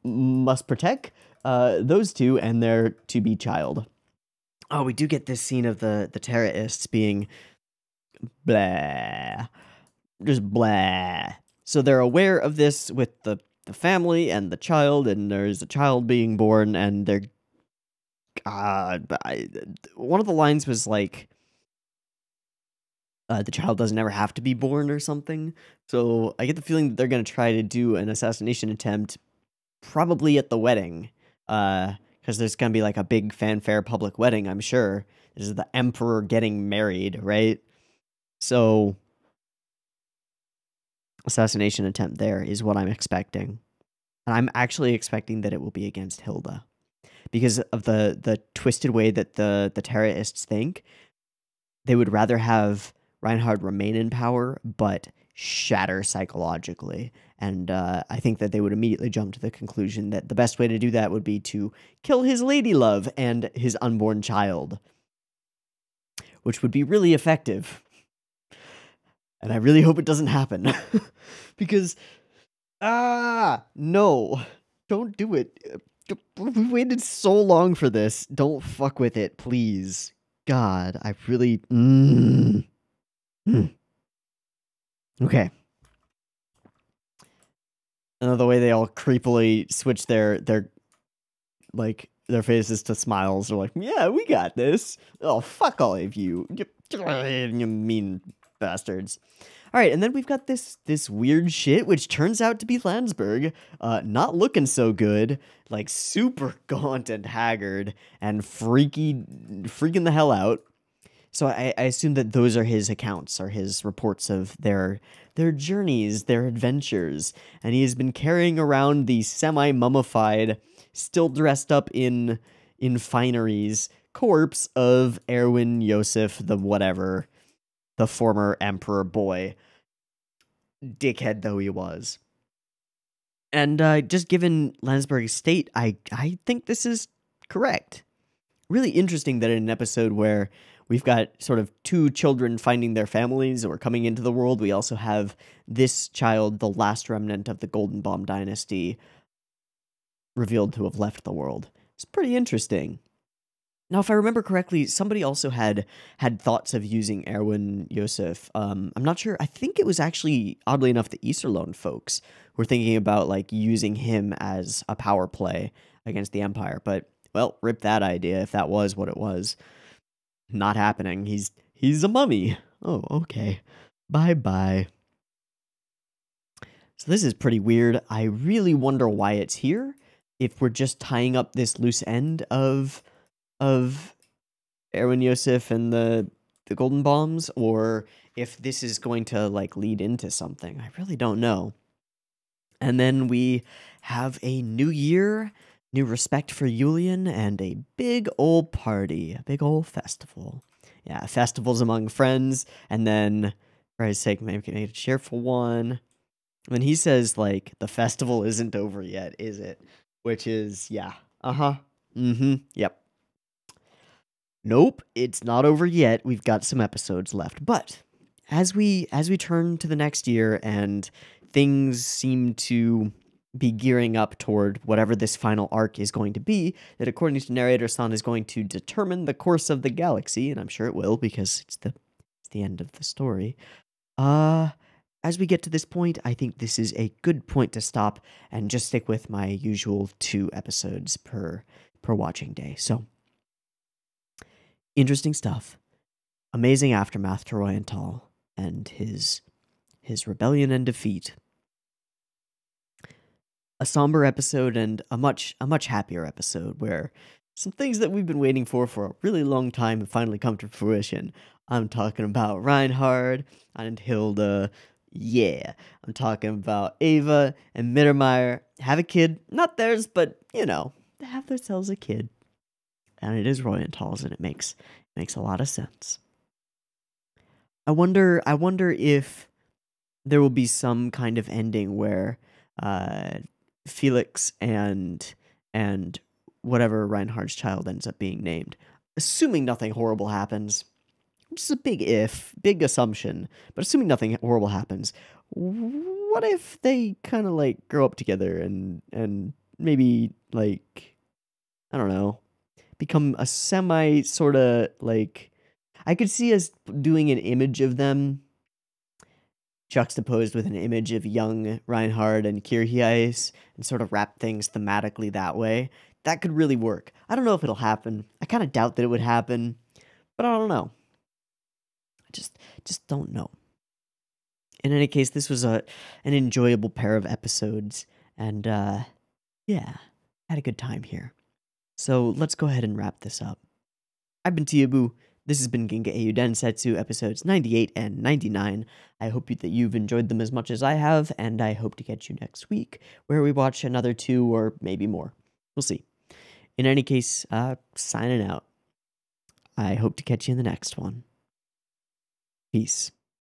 must protect, those two and their to-be child. Oh, we do get this scene of the terrorists being blah. Just blah. So they're aware of this with the family and the child, and there's a child being born, and they're one of the lines was like, the child doesn't ever have to be born or something. So I get the feeling that they're going to try to do an assassination attempt probably at the wedding. Because there's going to be like a big fanfare public wedding, I'm sure. This is the emperor getting married, right? So assassination attempt there is what I'm expecting. And I'm actually expecting that it will be against Hilda. Because of the twisted way that the terrorists think, they would rather have Reinhard remain in power, but shatter psychologically. And I think that they would immediately jump to the conclusion that the best way to do that would be to kill his lady love and his unborn child. Which would be really effective. And I really hope it doesn't happen. Because, no. Don't do it. We waited so long for this. Don't fuck with it, please. God, I really... Okay. Another way they all creepily switch their faces to smiles. They're like, yeah, we got this. Oh, fuck all of you. You mean bastards. Alright, and then we've got this weird shit, which turns out to be Landsberg. Not looking so good. Like, super gaunt and haggard, and freaking the hell out. So I assume that those are his accounts, or his reports of their journeys, their adventures. And he has been carrying around the semi-mummified, still dressed up in fineries, corpse of Erwin Yosef, the whatever, the former emperor boy, dickhead though he was. And just given Landsberg's state, I think this is correct. Really interesting that in an episode where we've got sort of two children finding their families or coming into the world, we also have this child, the last remnant of the Golden Bomb dynasty, revealed to have left the world. It's pretty interesting. Now, if I remember correctly, somebody also had thoughts of using Erwin Yosef. I'm not sure. I think it was actually, oddly enough, the Iserlohn folks were thinking about like using him as a power play against the Empire. But, well, rip that idea if that was what it was. Not happening. He's a mummy. Oh, okay. Bye-bye. So this is pretty weird. I really wonder why it's here. If we're just tying up this loose end of Erwin Yosef and the the golden bombs, or if this is going to like lead into something. I really don't know. And then we have a new year, new respect for Julian, and a big old party, a big old festival. Yeah, festivals among friends, and then, for his sake, maybe make a cheerful one. When he says, like, the festival isn't over yet, is it? Which is, yeah, uh-huh, yep. Nope, it's not over yet. We've got some episodes left. But as we turn to the next year and things seem to be gearing up toward whatever this final arc is going to be, that according to narrator San is going to determine the course of the galaxy, and I'm sure it will because it's the end of the story. As we get to this point, I think this is a good point to stop and just stick with my usual 2 episodes per watching day. So, interesting stuff. Amazing aftermath to Royenthal and his rebellion and defeat. A somber episode and a much happier episode where some things that we've been waiting for a really long time have finally come to fruition. I'm talking about Reinhard and Hilda. Yeah, I'm talking about Ava and Mittermeier have a kid. Not theirs, but, you know, they have themselves a kid. And it is Royenthal's, and it makes a lot of sense. I wonder if there will be some kind of ending where Felix and whatever Reinhardt's child ends up being named, assuming nothing horrible happens, which is a big assumption, but assuming nothing horrible happens, what if they kind of like grow up together and maybe like, I don't know, become a semi sort of like, I could see us doing an image of them juxtaposed with an image of young Reinhard and Kircheis and sort of wrap things thematically that way. That could really work. I don't know if it'll happen. I kind of doubt that it would happen, but I don't know. I just don't know. In any case, this was an enjoyable pair of episodes, and yeah, had a good time here. So let's go ahead and wrap this up. I've been Teeaboo. This has been Ginga Eiyuu Densetsu episodes 98 and 99. I hope that you've enjoyed them as much as I have, and I hope to catch you next week, where we watch another 2 or maybe more. We'll see. In any case, signing out. I hope to catch you in the next one. Peace.